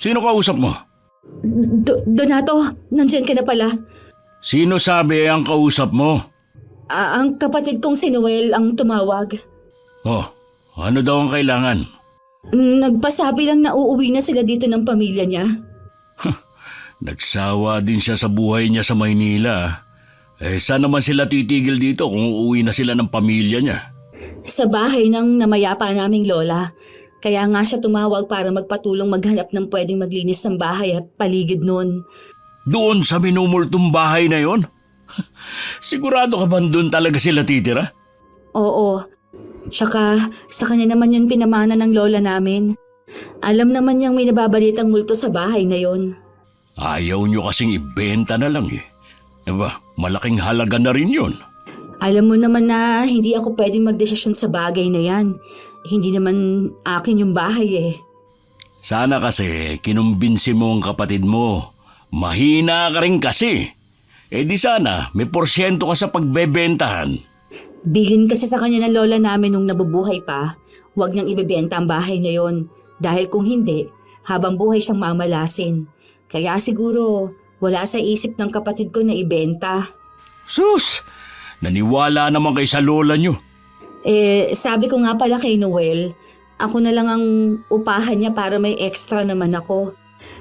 Sino kausap mo? Donato, nandyan ka na pala. Sino sabi ang kausap mo? Ang kapatid kong si Noel ang tumawag. Oh, ano daw ang kailangan? Nagpasabi lang na uuwi na sila dito ng pamilya niya. Nagsawa din siya sa buhay niya sa Maynila. Saan naman sila titigil dito kung uuwi na sila ng pamilya niya? Sa bahay ng namayapa naming lola. Kaya nga siya tumawag para magpatulong maghanap ng pwedeng maglinis ng bahay at paligid nun. Doon sa minumultong bahay na yon? Sigurado ka ba doon talaga sila titira? Oo. Tsaka sa kanya naman yun pinamana ng lola namin. Alam naman niyang may nababalitang multo sa bahay na yon. Ayaw niyo kasing ibenta na lang eh. Aba, malaking halaga na rin yun. Alam mo naman na hindi ako pwedeng magdesisyon sa bagay na yan. Hindi naman akin yung bahay eh. Sana kasi kinumbinsi mo ang kapatid mo. Mahina ka rin kasi. Di sana may porsyento ka sa pagbebentahan. Bilin kasi sa kanya ng lola namin nung nabubuhay pa, huwag niyang ibebenta ang bahay na yon. Dahil kung hindi, habang buhay siyang mamalasin. Kaya siguro wala sa isip ng kapatid ko na ibenta. Sus! Naniwala naman kay sa lola niyo. Sabi ko nga pala kay Noel, ako na lang ang upahan niya para may extra naman ako.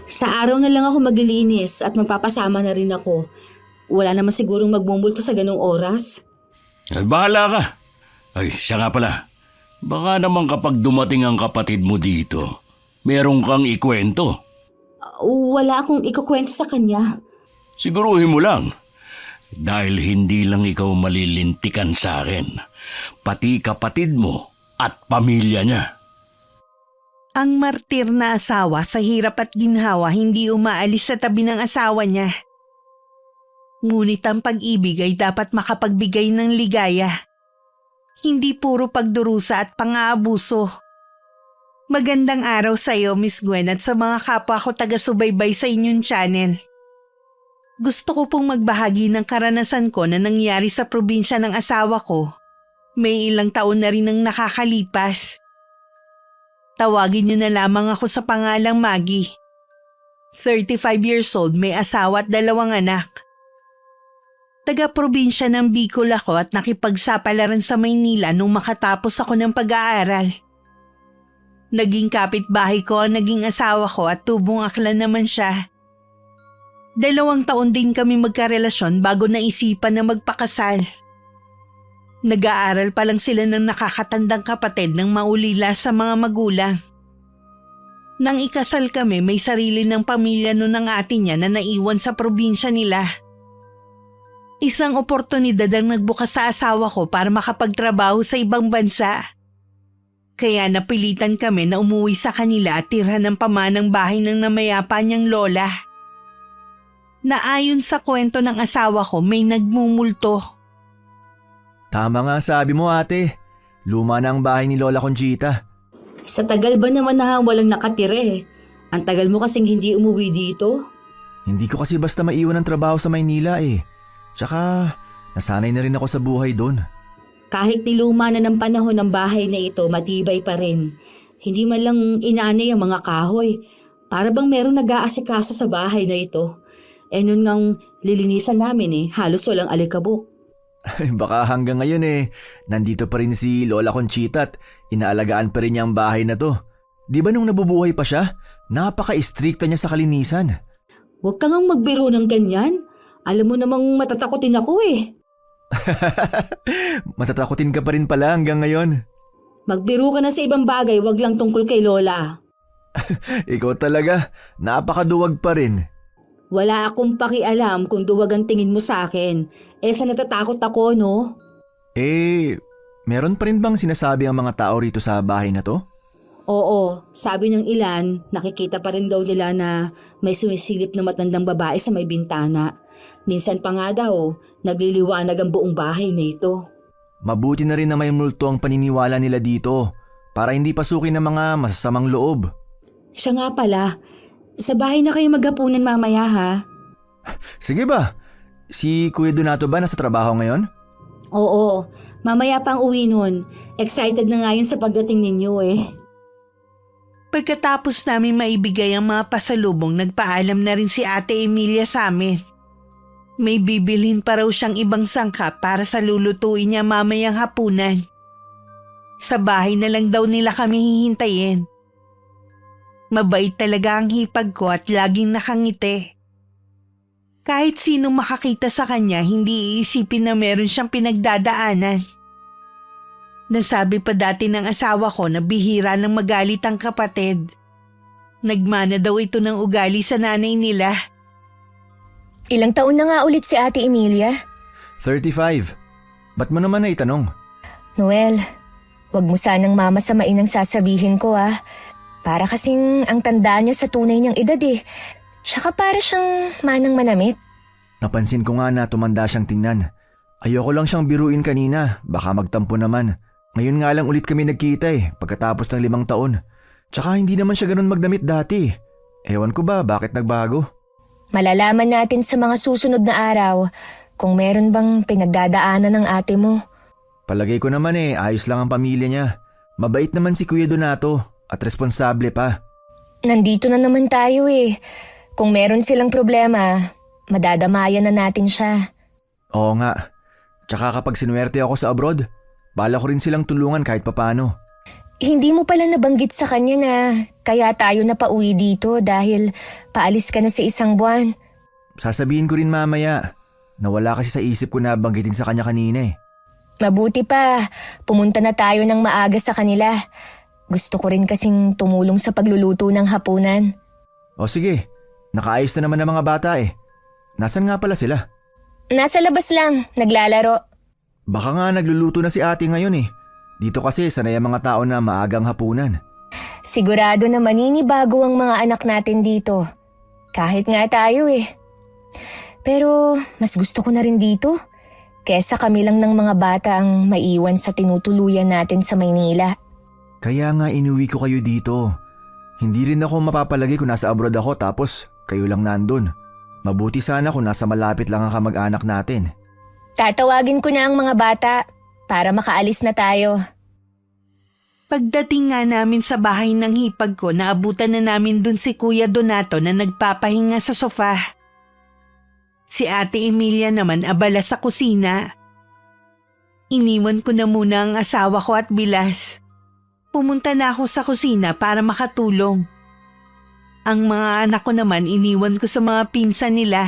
Sa araw na lang ako maglilinis at magpapasama na rin ako. Wala naman sigurong magmumulto sa ganong oras. Bahala ka. Siya nga pala. Baka naman kapag dumating ang kapatid mo dito, meron kang ikwento. Wala akong ikukwento sa kanya. Siguruhin mo lang. Dahil hindi lang ikaw malilintikan sa akin, pati kapatid mo at pamilya niya. Ang martir na asawa sa hirap at ginhawa hindi umaalis sa tabi ng asawa niya. Ngunit ang pag-ibig ay dapat makapagbigay ng ligaya. Hindi puro pagdurusa at pang-aabuso. Magandang araw sa iyo, Miss Gwen, at sa mga kapwa ko taga-subaybay sa inyong channel. Gusto ko pong magbahagi ng karanasan ko na nangyari sa probinsya ng asawa ko. May ilang taon na rin ang nakakalipas. Tawagin niyo na lamang ako sa pangalang Maggie. 35 years old, may asawa at 2 anak. Taga-probinsya ng Bicol ako at nakipagsapalaran sa Maynila nung makatapos ako ng pag-aaral. Naging kapitbahay ko ang naging asawa ko at tubong aklan naman siya. 2 taon din kami magkarelasyon bago naisipan na magpakasal. Nag-aaral pa lang sila ng nakakatandang kapatid nang maulila sa mga magulang. Nang ikasal kami, may sarili ng pamilya noon ng ate niya na naiwan sa probinsya nila. Isang oportunidad ang nagbukas sa asawa ko para makapagtrabaho sa ibang bansa. Kaya napilitan kami na umuwi sa kanila at tirhan ng pamanang bahay ng namayapa niyang lola. Na ayon sa kwento ng asawa ko may nagmumulto. Tama nga sabi mo ate, luma na ang bahay ni Lola Conchita. Sa tagal ba naman na walang nakatira eh? Ang tagal mo kasing hindi umuwi dito. Hindi ko kasi basta maiwan ng trabaho sa Maynila eh. Tsaka nasanay na rin ako sa buhay doon. Kahit niluma na ng panahon ng bahay na ito, matibay pa rin. Hindi man lang inanay ang mga kahoy. Para bang merong nag-aasikaso sa bahay na ito. Noon ngang lilinisan namin halos walang alikabok. Baka hanggang ngayon nandito pa rin si Lola Conchita at inaalagaan pa rin niya ang bahay na to. Di ba nung nabubuhay pa siya, napaka-istrikta niya sa kalinisan. Huwag ka ngang magbiro ng ganyan. Alam mo namang matatakotin ako eh. Matatakotin ka pa rin pala hanggang ngayon. Magbiro ka na sa ibang bagay, wag lang tungkol kay Lola. Ikaw talaga, napakaduwag pa rin. Wala akong pakialam kung duwag ang tingin mo sa akin. Sa natatakot ako, no? Meron pa rin bang sinasabi ang mga tao rito sa bahay na to? Oo, sabi ng ilan, nakikita pa rin daw nila na may sumisilip na matandang babae sa may bintana. Minsan pa nga daw, nagliliwanag ang buong bahay na ito. Mabuti na rin na may multo ang paniniwala nila dito para hindi pasukin ng mga masasamang loob. Siya nga pala, sa bahay na kayo maghapunan mamaya ha? Sige ba? Si Kuya Donato ba nasa trabaho ngayon? Oo, mamaya pang uwi nun. Excited na nga yun sa pagdating ninyo Pagkatapos namin maibigay ang mga pasalubong, nagpaalam na rin si Ate Emilia sa amin. May bibilhin pa raw siyang ibang sangkap para sa lulutuin niya mamayang hapunan. Sa bahay na lang daw nila kami hihintayin. Mabait talaga ang hipag ko at laging nakangiti. Kahit sino makakita sa kanya, hindi iisipin na meron siyang pinagdadaanan. Nasabi pa dati ng asawa ko na bihira lang magalit ang kapatid. Nagmana daw ito ng ugali sa nanay nila. Ilang taon na nga ulit si Ate Emilia? 35. Ba't mo naman naitanong? Noel, wag mo sanang mamasamain ang sasabihin ko ah. Para kasing ang tanda niya sa tunay niyang edad eh. Tsaka para siyang manang manamit. Napansin ko nga na tumanda siyang tingnan. Ayoko lang siyang biruin kanina, baka magtampo naman. Ngayon nga lang ulit kami nagkita pagkatapos ng 5 taon. Tsaka hindi naman siya ganun magdamit dati. Ewan ko ba bakit nagbago? Malalaman natin sa mga susunod na araw kung meron bang pinagdadaanan ng ate mo. Palagay ko naman ayos lang ang pamilya niya. Mabait naman si Kuya Donato at responsable pa. Nandito na naman tayo eh. Kung meron silang problema, madadamayan na natin siya. Oo nga. Tsaka kapag sinuwerte ako sa abroad, bala ko rin silang tulungan kahit papano. Hindi mo pala nabanggit sa kanya na kaya tayo napauwi dito dahil paalis ka na sa 1 buwan. Sasabihin ko rin mamaya. Nawala kasi sa isip ko na banggitin sa kanya kanina Mabuti pa, pumunta na tayo ng maaga sa kanila. Gusto ko rin kasing tumulong sa pagluluto ng hapunan. O sige, nakaayos na naman ang mga bata Nasaan nga pala sila? Nasa labas lang, naglalaro. Baka nga nagluluto na si ate ngayon Dito kasi sanay ang mga tao na maagang hapunan. Sigurado na maninibago ang mga anak natin dito. Kahit nga tayo Pero mas gusto ko na rin dito. Kesa kami lang ng mga bata ang maiwan sa tinutuluyan natin sa Maynila. Kaya nga inuwi ko kayo dito. Hindi rin ako mapapalagi kung nasa abroad ako tapos kayo lang nandun. Mabuti sana kung nasa malapit lang ang kamag-anak natin. Tatawagin ko na ang mga bata para makaalis na tayo. Pagdating nga namin sa bahay ng hipag ko, naabutan na namin dun si Kuya Donato na nagpapahinga sa sofa. Si Ate Emilia naman abala sa kusina. Iniwan ko na muna ang asawa ko at bilas. Pumunta na ako sa kusina para makatulong. Ang mga anak ko naman iniwan ko sa mga pinsan nila.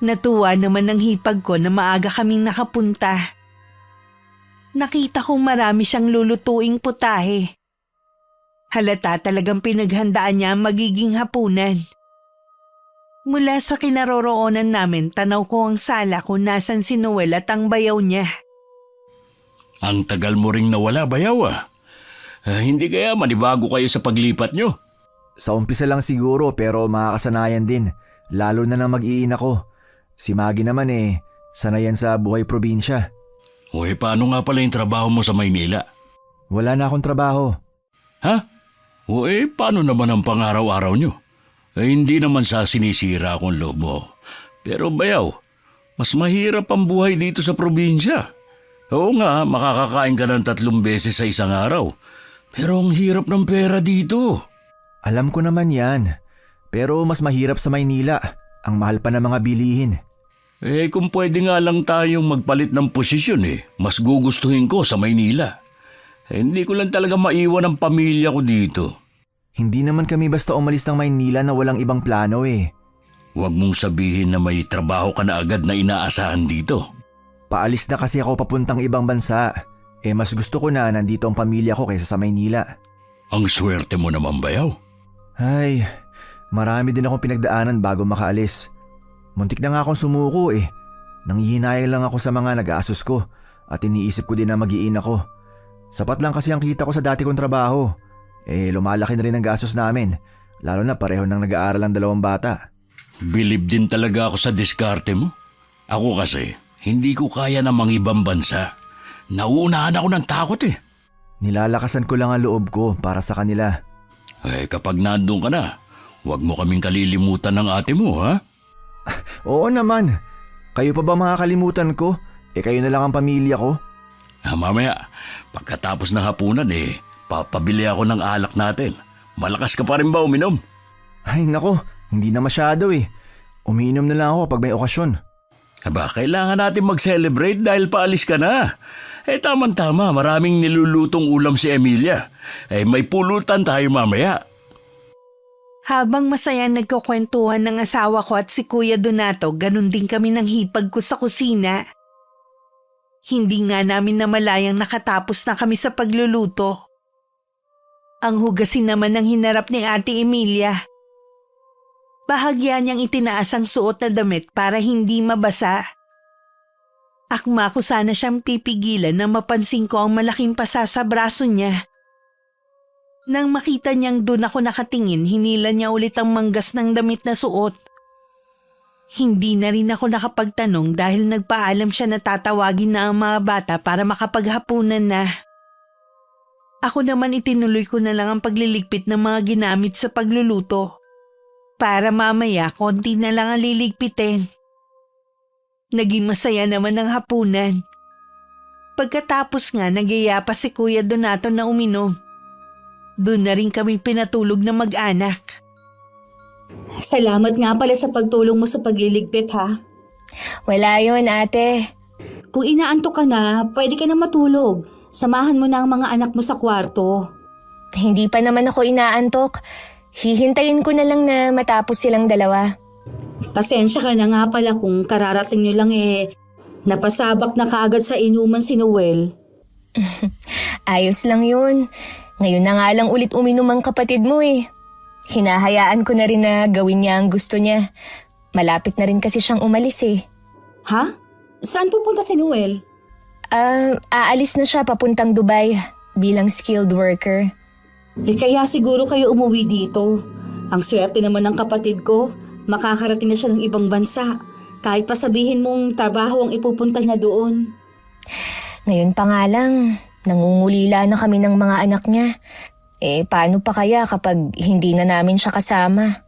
Natuwa naman ng hipag ko na maaga kaming nakapunta. Nakita kong marami siyang lulutuing putahe. Halata talagang pinaghandaan niya ang magiging hapunan. Mula sa kinaroroonan namin, tanaw ko ang sala kung nasan si Noel at ang bayaw niya. Ang tagal mo ring nawala, bayaw hindi kaya manibago kayo sa paglipat nyo? Sa umpisa lang siguro pero makakasanayan din. Lalo na nang mag-iina ko. Si Maggie naman sanayan sa buhay probinsya. Paano nga pala yung trabaho mo sa Maynila? Wala na akong trabaho. Ha? Paano naman ang pang-araw-araw nyo? Hindi naman sa sinisira akong loob mo. Pero bayaw, mas mahirap ang buhay dito sa probinsya. Oo nga, makakakain ka ng 3 beses sa isang araw. Pero ang hirap ng pera dito. Alam ko naman yan. Pero mas mahirap sa Maynila. Ang mahal pa ng mga bilihin. Kung pwede nga lang tayong magpalit ng posisyon mas gugustuhin ko sa Maynila. Hindi ko lang talaga maiwan ang pamilya ko dito. Hindi naman kami basta umalis ng Maynila na walang ibang plano Huwag mong sabihin na may trabaho ka na agad na inaasahan dito. Paalis na kasi ako papuntang ibang bansa. Mas gusto ko na nandito ang pamilya ko kaysa sa Maynila. Ang swerte mo naman, bayaw. Ay, marami din akong pinagdaanan bago makaalis. Muntik na nga akong sumuko Nanghihinayang lang ako sa mga nag-aasos ko at iniisip ko din na mag-iin ako. Sapat lang kasi ang kita ko sa dati kong trabaho. Lumalaki na rin ang gastos namin, lalo na pareho nang nag-aaral ang 2 bata. Bilib din talaga ako sa diskarte mo. Ako kasi, hindi ko kaya na mangibang bansa. Nauunahan ako ng takot Nilalakasan ko lang ang loob ko para sa kanila. Kapag nandun ka na, huwag mo kaming kalilimutan ng ate mo, ha? Oo naman. Kayo pa ba makakalimutan ko? Kayo na lang ang pamilya ko. Mamaya, pagkatapos ng hapunan papabili ako ng alak natin. Malakas ka pa rin ba uminom? Ay nako, hindi na masyado eh. Umiinom na lang ako pag may okasyon. Aba, kailangan natin mag-celebrate dahil paalis ka na. Tama-tama, maraming nilulutong ulam si Emilia. May pulutan tayo mamaya. Habang masaya nagkukwentuhan ng asawa ko at si Kuya Donato, ganun din kami ng hipag ko sa kusina. Hindi nga namin namalayang nakatapos na kami sa pagluluto. Ang hugasin naman ng hinarap ni Ate Emilia. Bahagya niyang itinaas ang suot na damit para hindi mabasa. Akma ko sana siyang pipigilan na mapansin ko ang malaking pasa sa braso niya. Nang makita niyang doon ako nakatingin, hinila niya ulit ang manggas ng damit na suot. Hindi na rin ako nakapagtanong dahil nagpaalam siya na tatawagin na ang mga bata para makapaghapunan na. Ako naman itinuloy ko na lang ang pagliligpit ng mga ginamit sa pagluluto. Para mamaya konti na lang ang liligpitin. Naging masaya naman ang hapunan. Pagkatapos nga nagyaya pa si Kuya Donato na uminom. Doon na rin kami pinatulog na mag-anak. Salamat nga pala sa pagtulong mo sa pagliligpit ha. Wala yun, ate. Kung inaantok ka na, pwede ka na matulog. Samahan mo na ang mga anak mo sa kwarto. Hindi pa naman ako inaantok. Hihintayin ko na lang na matapos silang dalawa. Pasensya ka na nga pala kung kararating nyo lang napasabak na kaagad sa inuman si Noel. Ayos lang yun. Ngayon na nga lang ulit uminom ang kapatid mo eh. Hinahayaan ko na rin na gawin niya ang gusto niya. Malapit na rin kasi siyang umalis eh. Ha? Saan pupunta si Noel? Aalis na siya papuntang Dubai bilang skilled worker. Kaya siguro kayo umuwi dito. Ang swerte naman ng kapatid ko, makakarating na siya ng ibang bansa. Kahit pa sabihin mong trabaho ang ipupunta niya doon. Ngayon pa nga lang, nangungulila na kami ng mga anak niya. Paano pa kaya kapag hindi na namin siya kasama?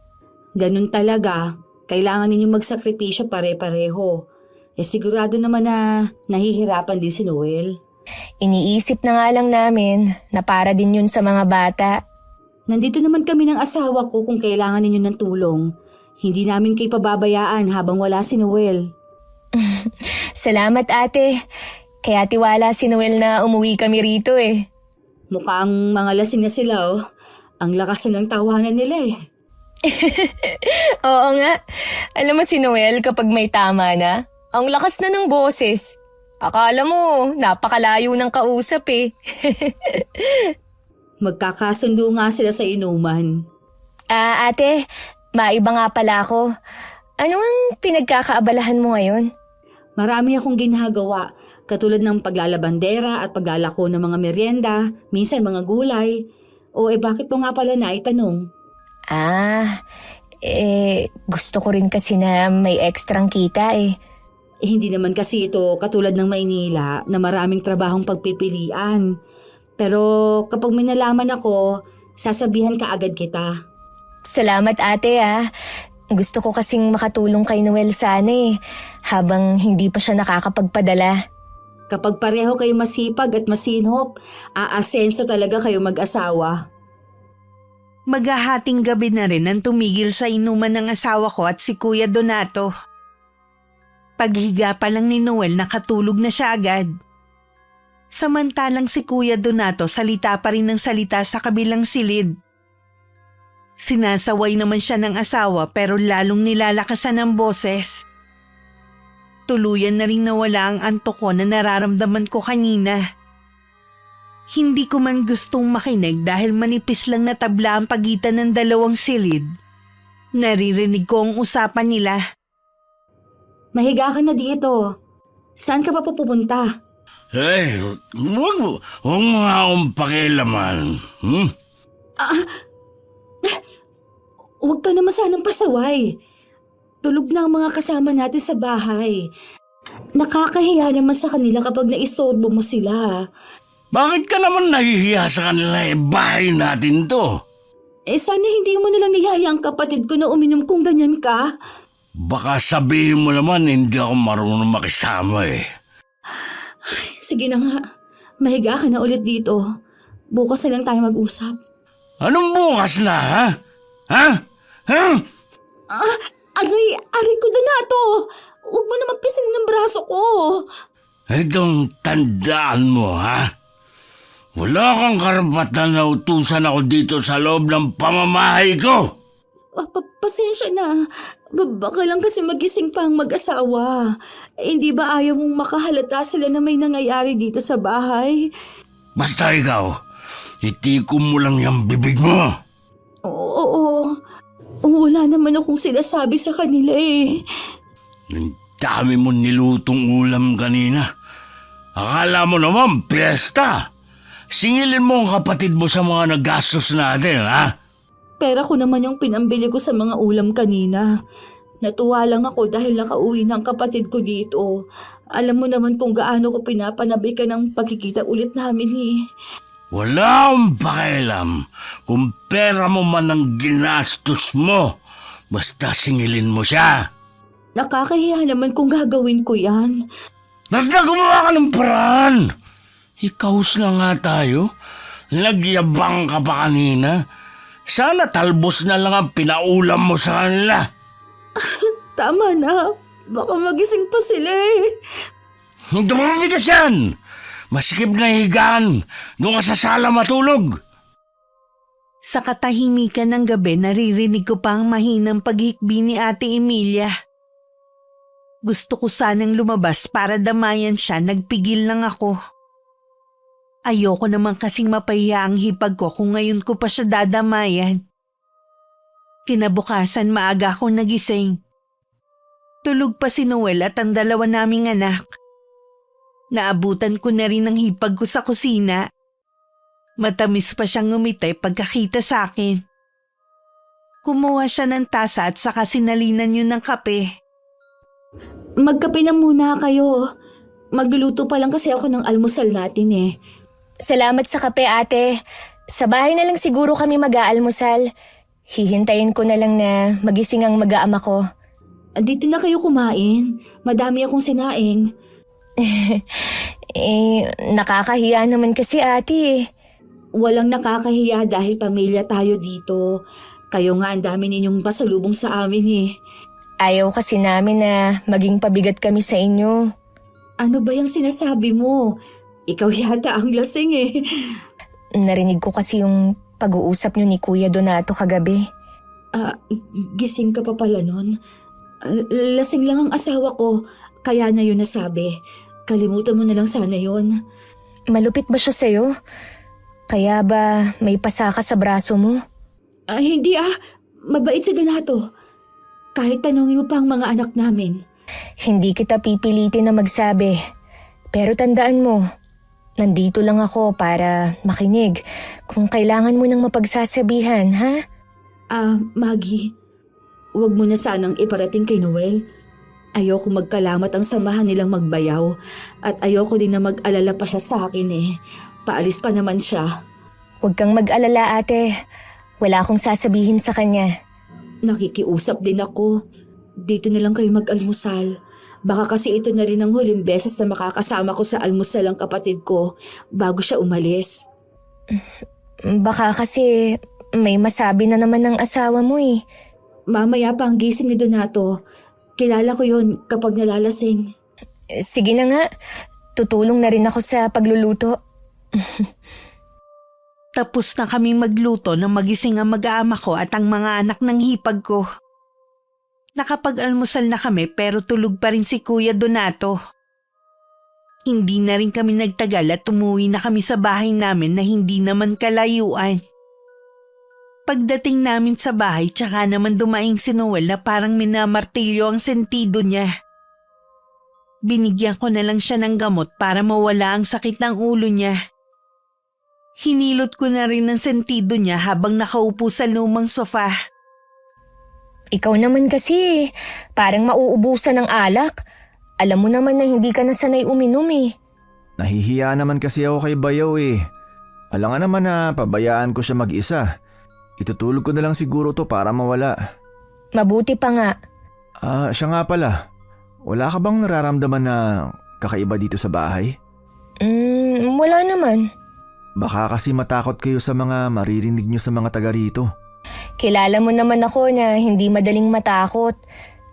Ganun talaga. Kailangan ninyo magsakripisyo pare-pareho. Sigurado naman na nahihirapan din si Noel. Iniisip na nga lang namin na para din yun sa mga bata. Nandito naman kami ng asawa ko kung kailangan ninyo ng tulong. Hindi namin kayo pababayaan habang wala si Noel. Salamat ate. Kaya tiwala si Noel na umuwi kami rito eh. Mukhang mga lasing na sila oh. Ang lakas na ng tawanan nila eh. Oo nga. Alam mo si Noel kapag may tama na, ang lakas na ng boses. Akala mo, napakalayo ng kausap eh. Magkakasundo nga sila sa inuman. Ate, maiba nga pala ako. Ano ang pinagkakaabalahan mo ngayon? Marami akong ginagawa, katulad ng paglalabandera at paglalako ng mga merienda, minsan mga gulay. Bakit mo nga pala naitanong? Gusto ko rin kasi na may ekstrang kita eh. Hindi naman kasi ito katulad ng Maynila na maraming trabahong pagpipilian. Pero kapag may nalaman ako, sasabihan ka agad kita. Salamat ate ah. Gusto ko kasing makatulong kay Noel sana eh, habang hindi pa siya nakakapagpadala. Kapag pareho kayo masipag at masinhop, aasenso talaga kayo mag-asawa. Maghahating gabi na rin nang tumigil sa inuman ng asawa ko at si Kuya Donato. Paghiga pa lang ni Noel, nakatulog na siya agad. Samantalang si Kuya Donato salita pa rin ng salita sa kabilang silid. Sinasaway naman siya ng asawa pero lalong nilalakasan ang boses. Tuluyan na rin nawala ang antok ko na nararamdaman ko kanina. Hindi ko man gustong makinig dahil manipis lang na tabla ang pagitan ng dalawang silid. Naririnig ko ang usapan nila. Mahiga ka na dito. Saan ka pa pupunta? Huwag mo nga akong pakialaman. Huwag ka naman sanang pasaway. Tulog na ang mga kasama natin sa bahay. Nakakahiya naman sa kanila kapag naisorbo mo sila. Bakit ka naman nahihiya sa kanila bahay natin to? Sana hindi mo nalang niyaya ang kapatid ko na uminom kung ganyan ka. Baka sabihin mo naman hindi ako marunong makisama eh. Sige na nga, mahiga ka na ulit dito. Bukas na lang tayo mag-usap. Anong bukas na, ha? Ha? Ha? Aray ko, Donato! Huwag mo naman pisilin ng braso ko. Itong tandaan mo, ha? Wala kang karapatan na utusan ako dito sa loob ng pamamahay ko. Pasensya na. Baka lang kasi magising pa ang mag-asawa. Hindi ba ayaw mong makahalata sila na may nangyayari dito sa bahay? Basta ikaw, itikom mo lang yung bibig mo. Oo. Wala naman akong sinasabi sa kanila eh. Ang dami mo nilutong ulam kanina. Akala mo naman, piyesta. Singilin mo ang kapatid mo sa mga nagastos natin, ha? Pera ko naman yung pinambili ko sa mga ulam kanina. Natuwa lang ako dahil nakauwi ng kapatid ko dito. Alam mo naman kung gaano ko pinapanabi ka ng pagkikita ulit namin eh. Wala akong pakialam kung pera mo man ang ginastos mo. Basta singilin mo siya. Nakakahiya naman kung gagawin ko yan. Basta gumawa ka ng paraan. Ikaus na nga tayo. Nagyabang ka pa kanina. Sana talbos na lang ang pinaulam mo sa kanila. Tama na. Baka magising pa sila eh. Dumabigas yan. Masikip na higaan. Doon ka sa sala matulog. Sa katahimikan ng gabi, naririnig ko pa ang mahinang paghikbi ni Ate Emilia. Gusto ko sanang lumabas para damayan siya, nagpigil lang ako. Ayoko naman kasing mapahiya ang hipag ko kung ngayon ko pa siya dadamayan. Kinabukasan maaga akong nagising. Tulog pa si Noel at ang dalawa naming anak. Naabutan ko na rin ang hipag ko sa kusina. Matamis pa siyang ngumiti pagkakita sa akin. Kumuha siya ng tasa at saka sinalinan yun ng kape. Magkape na muna kayo. Magluluto pa lang kasi ako ng almusal natin eh. Salamat sa kape, ate. Sa bahay na lang siguro kami mag-aalmusal. Hihintayin ko na lang na magising ang mag-aama ko. Dito na kayo kumain. Madami akong sinaing. Nakakahiya naman kasi ate eh. Walang nakakahiya dahil pamilya tayo dito. Kayo nga ang dami ninyong pasalubong sa amin eh. Ayaw kasi namin na maging pabigat kami sa inyo. Ano ba yung sinasabi mo? Ikaw yata ang lasing eh. Narinig ko kasi yung pag-uusap niyo ni Kuya Donato kagabi. Gising ka pa pala nun. Lasing lang ang asawa ko, kaya na yun nasabi. Kalimutan mo na lang sana yun. Malupit ba siya sa'yo? Kaya ba may pasaka sa braso mo? Hindi mabait si Donato. Kahit tanungin mo pa ang mga anak namin. Hindi kita pipilitin na magsabi. Pero tandaan mo, nandito lang ako para makinig kung kailangan mo nang mapagsasabihan, ha? Maggie, huwag mo na sanang iparating kay Noel. Ayoko magkalamat ang samahan nilang magbayaw at ayoko din na mag-alala pa siya sa akin eh. Paalis pa naman siya. Huwag kang mag-alala, ate. Wala akong sasabihin sa kanya. Nakikiusap din ako. Dito na lang kayo mag-almusal. Baka kasi ito na rin ang huling beses na makakasama ko sa almusal ang kapatid ko bago siya umalis. Baka kasi may masabi na naman ng asawa mo eh. Mamaya pa ang gising ni Donato. Kilala ko yon kapag nalalasing. Sige na nga, tutulong na rin ako sa pagluluto. Tapos na kami magluto nang magising ang mag-aama ko at ang mga anak ng hipag ko. Nakapag-almusal na kami pero tulog pa rin si Kuya Donato. Hindi na rin kami nagtagal at umuwi na kami sa bahay namin na hindi naman kalayuan. Pagdating namin sa bahay tsaka naman dumaing si Noel na parang minamartilyo ang sentido niya. Binigyan ko na lang siya ng gamot para mawala ang sakit ng ulo niya. Hinilot ko na rin ang sentido niya habang nakaupo sa lumang sofa. Ikaw naman kasi, parang mauubusan ng alak. Alam mo naman na hindi ka nasanay uminom eh. Nahihiya naman kasi ako kay Bayaw eh. Alangan naman na pabayaan ko siya mag-isa. Itutulog ko na lang siguro to para mawala. Mabuti pa nga. Siya nga pala. Wala ka bang nararamdaman na kakaiba dito sa bahay? Wala naman. Baka kasi matakot kayo sa mga maririnig nyo sa mga taga rito. Kilala mo naman ako na hindi madaling matakot.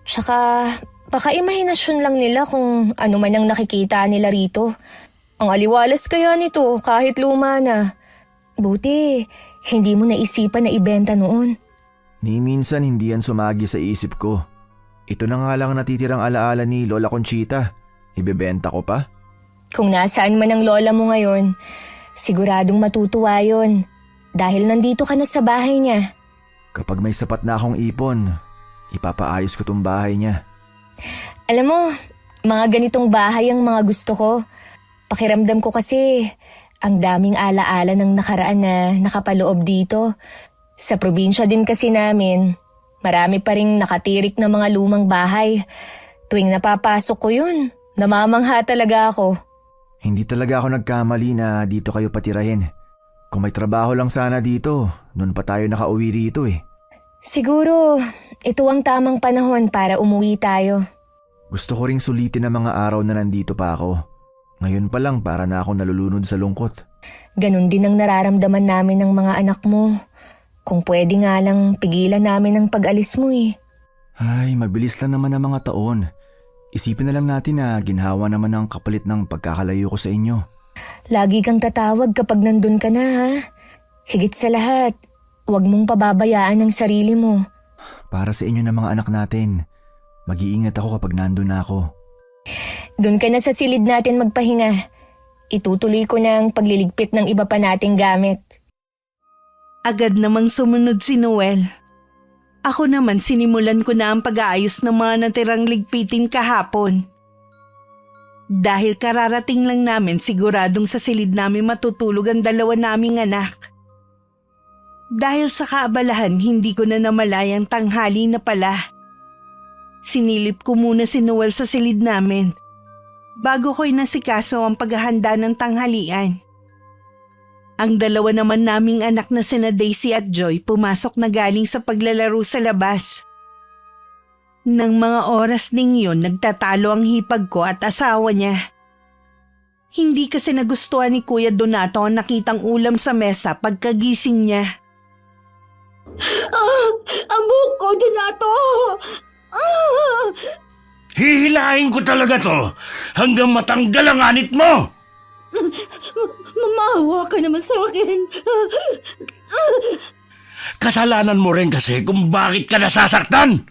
Tsaka baka imahinasyon lang nila kung ano man ang nakikita nila rito. Ang aliwalas kaya nito kahit luma na. Buti, hindi mo naisipan na ibenta noon. Ni minsan hindi yan sumagi sa isip ko. Ito na nga lang natitirang alaala ni Lola Conchita. Ibebenta ko pa? Kung nasaan man ang lola mo ngayon, siguradong matutuwa yun. Dahil nandito ka na sa bahay niya. Kapag may sapat na akong ipon, ipapaayos ko tong bahay niya. Alam mo, mga ganitong bahay ang mga gusto ko. Pakiramdam ko kasi ang daming alaala ng nakaraan na nakapaloob dito. Sa probinsya din kasi namin, marami pa ring nakatirik na mga lumang bahay. Tuwing napapasok ko yun, namamangha talaga ako. Hindi talaga ako nagkamali na dito kayo patirahin. Kung may trabaho lang sana dito, noon pa tayo nakauwi rito eh. Siguro, ito ang tamang panahon para umuwi tayo. Gusto ko ring sulitin ang mga araw na nandito pa ako. Ngayon pa lang para na ako nalulunod sa lungkot. Ganon din ang nararamdaman namin ng mga anak mo. Kung pwede nga lang pigilan namin ang pag-alis mo eh. Ay, mabilis lang naman ang mga taon. Isipin na lang natin na ginhawa naman ang kapalit ng pagkakalayo ko sa inyo. Lagi kang tatawag kapag nandun ka na ha. Higit sa lahat, huwag mong pababayaan ang sarili mo. Para sa inyo ng mga anak natin, mag-iingat ako kapag nandun na ako. Doon ka na sa silid natin magpahinga. Itutuloy ko na ang pagliligpit ng iba pa nating gamit. Agad namang sumunod si Noel. Ako naman sinimulan ko na ang pag-aayos ng mga natirang ligpitin kahapon. Dahil kararating lang namin siguradong sa silid namin matutulog ang dalawa naming anak. Dahil sa kaabalahan hindi ko na namalayang tanghali na pala. Sinilip ko muna si Noel sa silid namin bago ko inasikaso ang paghahanda ng tanghalian. Ang dalawa naman naming anak na sina Daisy at Joy pumasok na galing sa paglalaro sa labas. Nang mga oras ding yun, nagtatalo ang hipag ko at asawa niya. Hindi kasi nagustuhan ni Kuya Donato ang nakitang ulam sa mesa pagkagising niya. Ang buhok ko, Donato! Hihilahin ko talaga to hanggang matanggal ang anit mo! Mamawa ka naman sa akin. Kasalanan mo rin kasi kung bakit ka nasasaktan.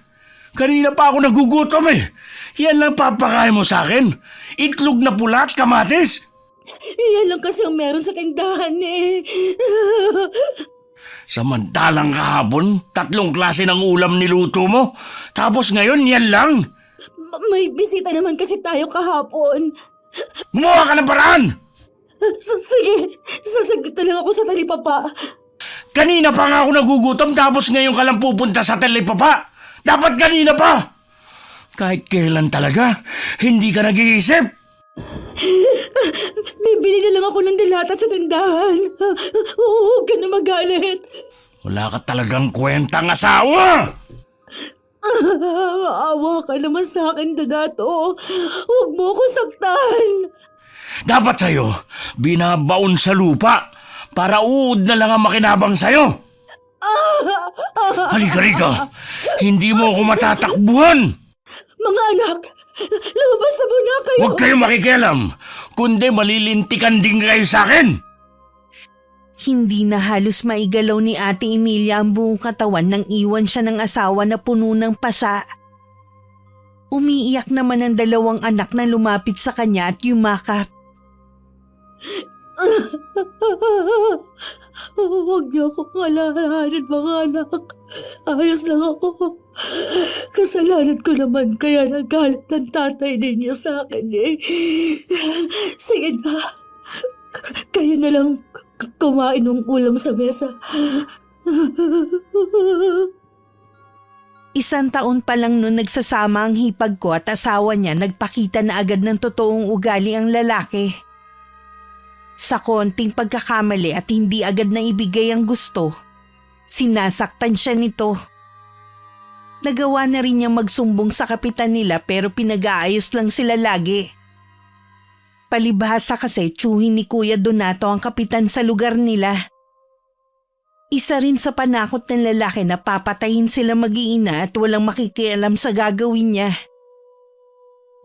Kanina pa ako nagugutom eh. Yan lang papakain mo sa akin. Itlog na pula at kamatis. Yan lang kasi ang meron sa tindahan eh. Samantalang kahapon, 3 klase ng ulam niluto mo. Tapos ngayon, yan lang. May bisita naman kasi tayo kahapon. Gumawa ka ng paraan! Sige, sasaglit na lang ako sa talipapa. Kanina pa nga ako nagugutom tapos ngayon ka lang pupunta sa talipapa. Dapat kanina pa. Kahit kailan talaga, hindi ka nag-iisip. Bibili na lang ako ng dilata sa tindahan. Huwag ka na magalit. Wala ka talagang kwentang asawa. Maawa ka naman sa akin, Donato. Huwag mo akong saktan. Dapat sa'yo, binabaon sa lupa para uod na lang ang makinabang sa'yo. Halika rito. Hindi mo ako matatakbuhan. Mga anak, lumabas na muna kayo. Huwag kayong makikialam, kundi malilintikan din kayo sa akin. Hindi na halos maigalaw ni Ate Emilia ang buong katawan nang iwan siya ng asawa na puno ng pasa. Umiiyak naman ang dalawang anak na lumapit sa kanya at yumakap. Huwag niyo akong alalahanin, mga anak. Ayos lang ako. Kasalanan ko naman kaya nagalit ng tatay ninyo sa akin eh. Sige na. Kayo na lang kumain ng ulam sa mesa. 1 taon pa lang noon nagsasama ang hipag ko at asawa niya, nagpakita na agad ng totoong ugali ang lalaki. Sa konting pagkakamali at hindi agad na ibigay ang gusto, sinasaktan siya nito. Nagawa na rin niyang magsumbong sa kapitan nila pero pinag-aayos lang sila lagi. Palibhasa kasi tsuhin ni Kuya Donato ang kapitan sa lugar nila. Isa rin sa panakot ng lalaki na papatayin sila mag-iina at walang makikialam sa gagawin niya.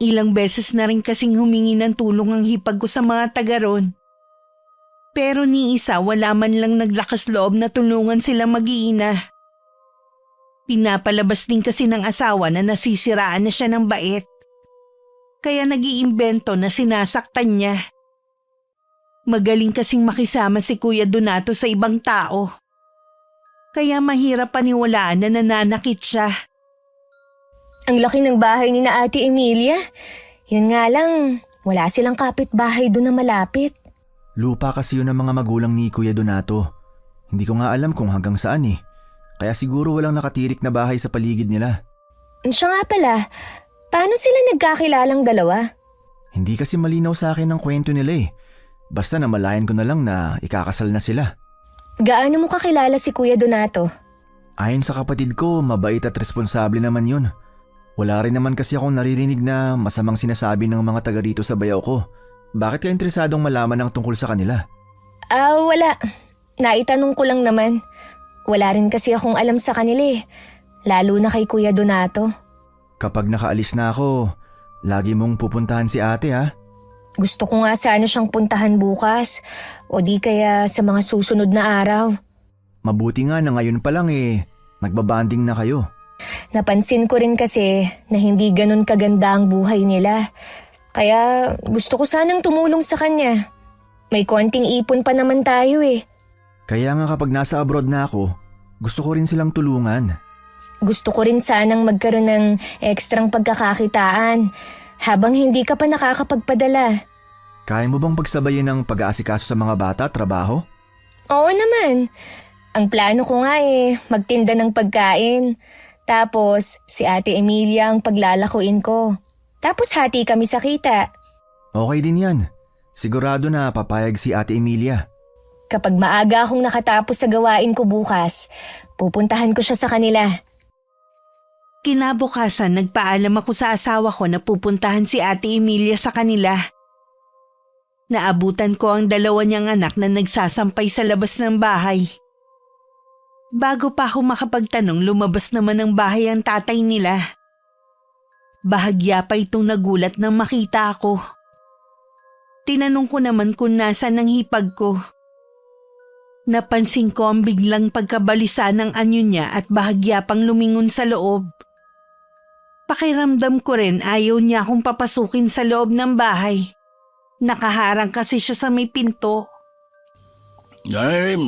Ilang beses na rin kasing humingi ng tulong ang hipag ko sa mga taga ron. Pero ni isa wala man lang naglakas loob na tulungan sila mag-iina. Pinapalabas din kasi ng asawa na nasisiraan na siya ng bait. Kaya nag-iimbento na sinasaktan niya. Magaling kasing makisama si Kuya Donato sa ibang tao. Kaya mahirap paniwalaan na nananakit siya. Ang laki ng bahay ni na Ate Emilia. Yun nga lang, wala silang kapitbahay doon na malapit. Lupa kasi yun ng mga magulang ni Kuya Donato. Hindi ko nga alam kung hanggang saan eh. Kaya siguro walang nakatirik na bahay sa paligid nila. Siya nga pala, paano sila nagkakilalang dalawa? Hindi kasi malinaw sa akin ang kwento nila eh. Basta namalayan ko na lang na ikakasal na sila. Gaano mo kakilala si Kuya Donato? Ayon sa kapatid ko, mabait at responsable naman yun. Wala rin naman kasi akong naririnig na masamang sinasabi ng mga taga rito sa bayaw ko. Bakit ka interesadong malaman ang tungkol sa kanila? Wala. Naitanong ko lang naman. Wala rin kasi akong alam sa kanila eh. Lalo na kay Kuya Donato. Kapag nakaalis na ako, lagi mong pupuntahan si ate ha? Gusto ko nga sana siyang puntahan bukas o di kaya sa mga susunod na araw. Mabuti nga na ngayon pa lang nagbabanding na kayo. Napansin ko rin kasi na hindi ganun kaganda ang buhay nila. Kaya gusto ko sanang tumulong sa kanya. May konting ipon pa naman tayo eh. Kaya nga kapag nasa abroad na ako, gusto ko rin silang tulungan. Gusto ko rin sanang magkaroon ng ekstrang pagkakakitaan habang hindi ka pa nakakapagpadala. Kaya mo bang pagsabayin ng pag-aasikaso sa mga bata, trabaho? Oo naman. Ang plano ko nga magtinda ng pagkain. Tapos si Ate Emilia ang paglalakuin ko. Tapos hati kami sa kita. Okay din yan. Sigurado na papayag si Ate Emilia. Kapag maaga akong nakatapos sa gawain ko bukas, pupuntahan ko siya sa kanila. Kinabukasan nagpaalam ako sa asawa ko na pupuntahan si Ate Emilia sa kanila. Naabutan ko ang dalawa niyang anak na nagsasampay sa labas ng bahay. Bago pa ako makapagtanong, lumabas naman ng bahay ang tatay nila. Bahagya pa itong nagulat nang makita ako. Tinanong ko naman kung nasaan ang hipag ko. Napansin ko ang biglang pagkabalisa ng anyo niya at bahagya pang lumingon sa loob. Pakiramdam ko rin ayaw niya akong papasukin sa loob ng bahay. Nakaharang kasi siya sa may pinto. Ay,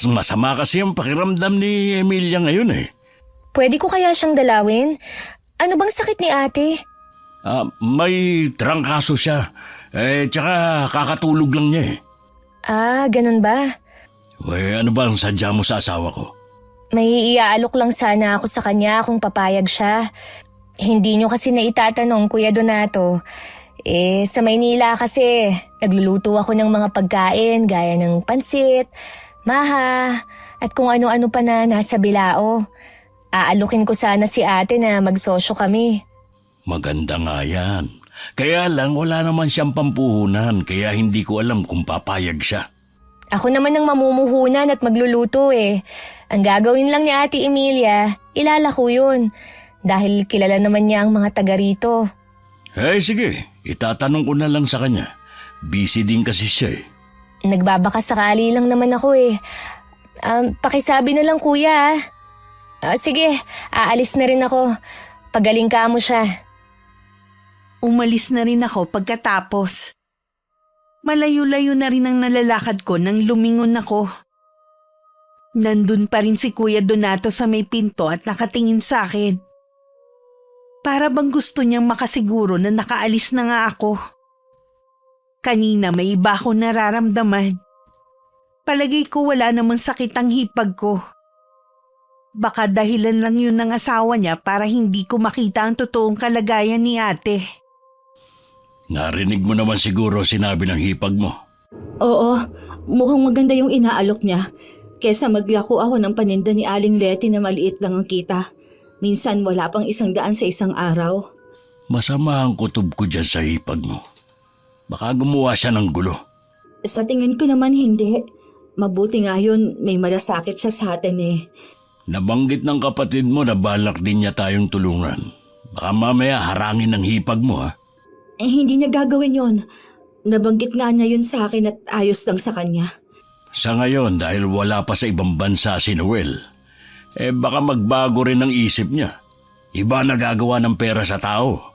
masama kasi ang pakiramdam ni Emilia ngayon eh. Pwede ko kaya siyang dalawin? Ano bang sakit ni ate? May trangkaso siya. Tsaka kakatulog lang niya eh. Ganun ba? Ano ba ang sadya mo sa asawa ko? May iaalok lang sana ako sa kanya kung papayag siya. Hindi nyo kasi naitatanong, Kuya Donato. Sa Maynila kasi, nagluluto ako ng mga pagkain gaya ng pansit, maha, at kung ano-ano pa na nasa bilao. Aalukin ko sana si ate na magsosyo kami. Maganda nga yan. Kaya lang wala naman siyang pampuhunan, kaya hindi ko alam kung papayag siya. Ako naman ang mamumuhunan at magluluto eh. Ang gagawin lang ni Ate Emilia, ilalako yun. Dahil kilala naman niya ang mga taga rito. Sige, itatanong ko na lang sa kanya. Busy din kasi siya eh. Nagbabaka sakali lang naman ako eh. Pakisabi na lang kuya. Sige, aalis na rin ako. Pagaling ka mo siya. Umalis na rin ako pagkatapos. Malayo-layo na rin ang nalalakad ko nang lumingon ako. Nandun pa rin si Kuya Donato sa may pinto at nakatingin sa akin. Para bang gusto niyang makasiguro na nakaalis na nga ako. Kanina may iba akong nararamdaman. Palagay ko wala namang sakit ang hipag ko. Baka dahilan lang yun ng asawa niya para hindi ko makita ang totoong kalagayan ni ate. Narinig mo naman siguro sinabi ng hipag mo. Oo, mukhang maganda yung inaalok niya. Kesa maglako ako ng paninda ni Aling Letty na maliit lang ang kita. Minsan wala pang 100 sa isang araw. Masama ang kutob ko dyan sa hipag mo. Baka gumawa siya ng gulo. Sa tingin ko naman hindi. Mabuti nga yun, may malasakit siya sa atin eh. Nabanggit ng kapatid mo na balak din niya tayong tulungan. Baka mamaya harangin ng hipag mo ha. Hindi niya gagawin yon. Nabanggit nga niya yun sa akin at ayos lang sa kanya. Sa ngayon dahil wala pa sa ibang bansa si Noel, baka magbago rin ang isip niya. Iba na gagawa ng pera sa tao.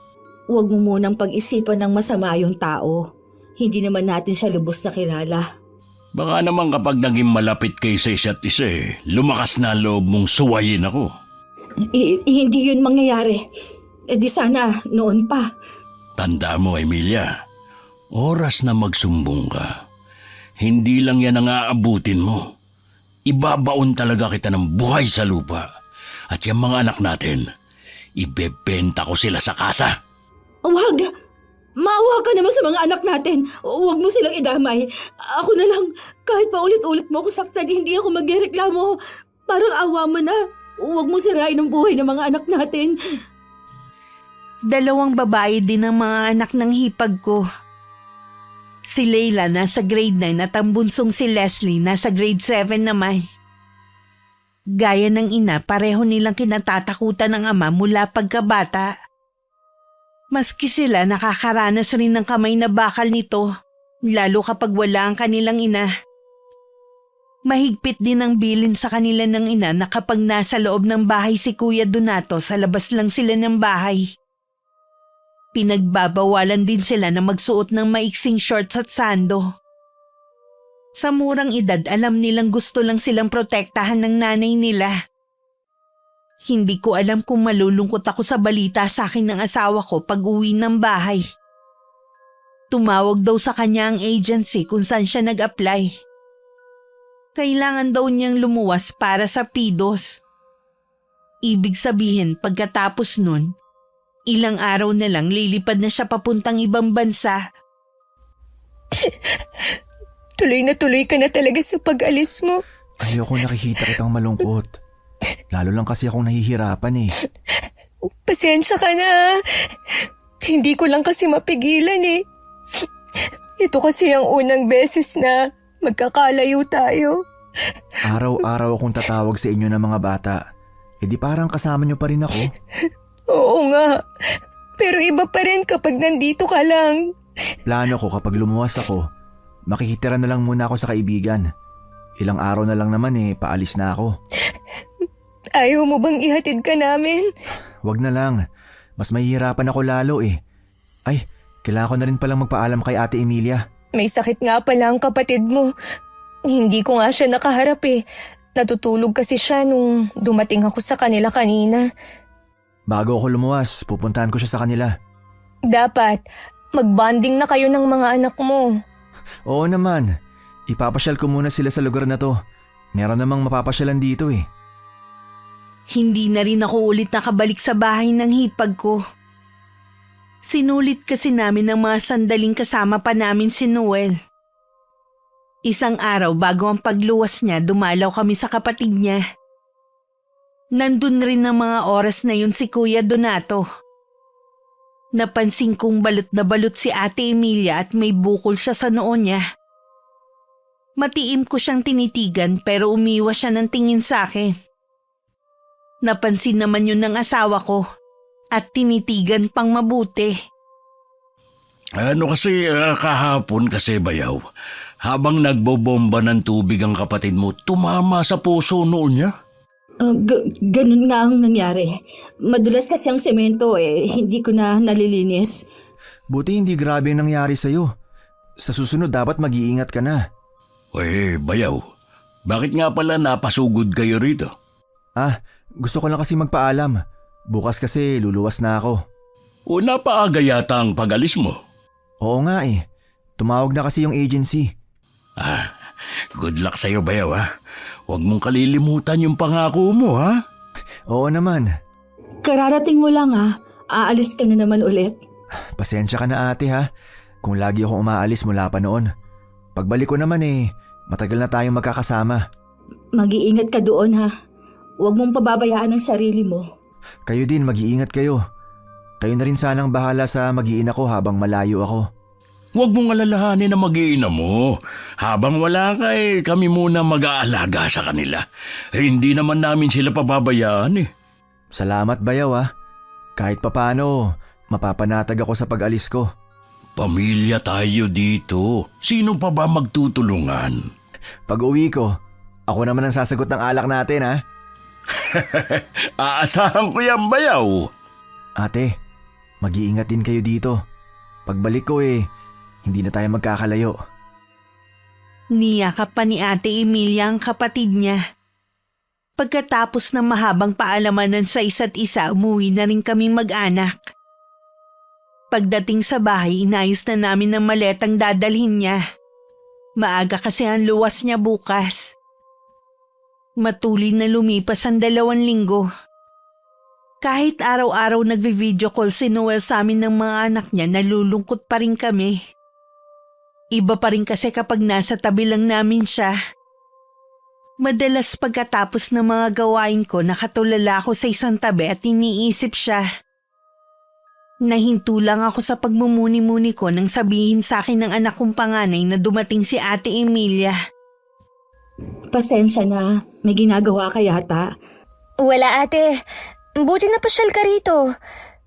Huwag mo munang pag-isipan ng masama yung tao. Hindi naman natin siya lubos na kilala. Baka naman kapag naging malapit kayo sa isa't isa lumakas na ang loob mong suwayin ako. Hindi yun mangyayari. Di sana noon pa. Tanda mo, Emilia, oras na magsumbong ka. Hindi lang yan ang aabutin mo. Ibabaon talaga kita ng buhay sa lupa. At yung mga anak natin, ibebenta ko sila sa kasa. Huwag! Maawa ka naman sa mga anak natin. Huwag mo silang idamay. Ako na lang, kahit pa ulit-ulit mo ako saktan, hindi ako magreklamo. Parang awa mo na. Huwag mo sirain ang buhay ng mga anak natin. 2 babae din ang mga anak ng hipag ko. Si Leila nasa grade 9 at ang bunsong si Leslie nasa grade 7 naman. Gaya ng ina, pareho nilang kinatatakutan ng ama mula pagkabata. Maski sila nakakaranas rin ng kamay na bakal nito, lalo kapag wala ang kanilang ina. Mahigpit din ang bilin sa kanila ng ina na kapag nasa loob ng bahay si Kuya Donato, sa labas lang sila ng bahay. Pinagbabawalan din sila na magsuot ng maiksing shorts at sando. Sa murang edad, alam nilang gusto lang silang protektahan ng nanay nila. Hindi ko alam kung malulungkot ako sa balita sa akin ng asawa ko pag uwi ng bahay. Tumawag daw sa kanya ang agency kung saan siya nag-apply. Kailangan daw niyang lumuwas para sa PIDOS. Ibig sabihin pagkatapos nun, ilang araw na lang lilipad na siya papuntang ibang bansa. Tuloy na tuloy ka na talaga sa pag-alis mo. Ayoko nakikita kitang malungkot. Lalo lang kasi akong nahihirapan eh. Pasensya ka na. Hindi ko lang kasi mapigilan eh. Ito kasi ang unang beses na magkakalayo tayo. Araw-araw akong tatawag sa inyo ng mga bata. Di parang kasama niyo pa rin ako. Oo nga. Pero iba pa rin kapag nandito ka lang. Plano ko kapag lumuwas ako, makikitira na lang muna ako sa kaibigan. Ilang araw na lang naman paalis na ako. Ayaw mo bang ihatid ka namin? Wag na lang. Mas mahihirapan ako lalo eh. Ay, kailangan ko na rin palang magpaalam kay Ate Emilia. May sakit nga pala ang kapatid mo. Hindi ko nga siya nakaharap eh. Natutulog kasi siya nung dumating ako sa kanila kanina. Bago ako lumuwas, pupuntahan ko siya sa kanila. Dapat, magbonding na kayo ng mga anak mo. Oo naman. Ipapasyal ko muna sila sa lugar na to. Meron namang mapapasyalan dito eh. Hindi na rin ako ulit nakabalik sa bahay ng hipag ko. Sinulit kasi namin ang mga sandaling kasama pa namin si Noel. Isang araw bago ang pagluwas niya, dumalaw kami sa kapatid niya. Nandun rin ng mga oras na yun si Kuya Donato. Napansin kong balot na balot si Ate Emilia at may bukol siya sa noo niya. Matiim ko siyang tinitigan pero umiwas siya ng tingin sa akin. Napansin naman yun ng asawa ko at tinitigan pang mabuti. Ano kasi kahapon kasi bayaw, habang nagbobomba ng tubig ang kapatid mo, tumama sa puso noon niya. Ganun nga ang nangyari. Madulas kasi ang semento hindi ko na nalilinis. Buti hindi grabe ang nangyari sa'yo. Sa susunod dapat mag-iingat ka na. Bayaw, bakit nga pala napasugod kayo rito? Gusto ko lang kasi magpaalam. Bukas kasi luluwas na ako. O napaaga yata ang pag-alis mo? Oo nga eh. Tumawag na kasi yung agency. Good luck sa'yo bayaw ha. Huwag mong kalilimutan yung pangako mo ha. Oo naman. Kararating mo lang ha. Aalis ka na naman ulit. Pasensya ka na ate ha. Kung lagi akong umaalis mula pa noon. Pagbalik ko naman matagal na tayong magkakasama. Mag-iingat ka doon ha. Huwag mong pababayaan ang sarili mo. Kayo din, mag-iingat kayo. Kayo na rin sanang bahala sa mag-iina ko habang malayo ako. Huwag mong alalahanin na mag-iina mo. Habang wala ka kami muna mag-aalaga sa kanila. Hindi naman namin sila pababayaan Salamat Bayaw Kahit papano, mapapanatag ako sa pag-alis ko. Pamilya tayo dito. Sino pa ba magtutulungan? Pag uwi ko, ako naman ang sasagot ng alak natin Aasahan ko yan, Bayaw. Ate, mag-iingat din kayo dito. Pagbalik ko hindi na tayo magkakalayo. Niyakap pa ni Ate Emilia ang kapatid niya. Pagkatapos ng mahabang paalamanan sa isa't isa, umuwi na rin kaming mag-anak. Pagdating sa bahay, inayos na namin ang maletang dadalhin niya. Maaga kasi ang luwas niya bukas. Matuloy na lumipas ang 2 linggo. Kahit araw-araw nagvi-video call si Noel sa amin ng mga anak niya, nalulungkot pa rin kami. Iba pa rin kasi kapag nasa tabi lang namin siya. Madalas pagkatapos ng mga gawain ko, nakatulala ako sa isang tabi at iniisip siya. Nahinto lang ako sa pagmumuni-muni ko nang sabihin sa akin ng anak kong panganay na dumating si Ate Emilia. Pasensya na, may ginagawa ka yata. Wala ate. Buti na pasyal ka rito.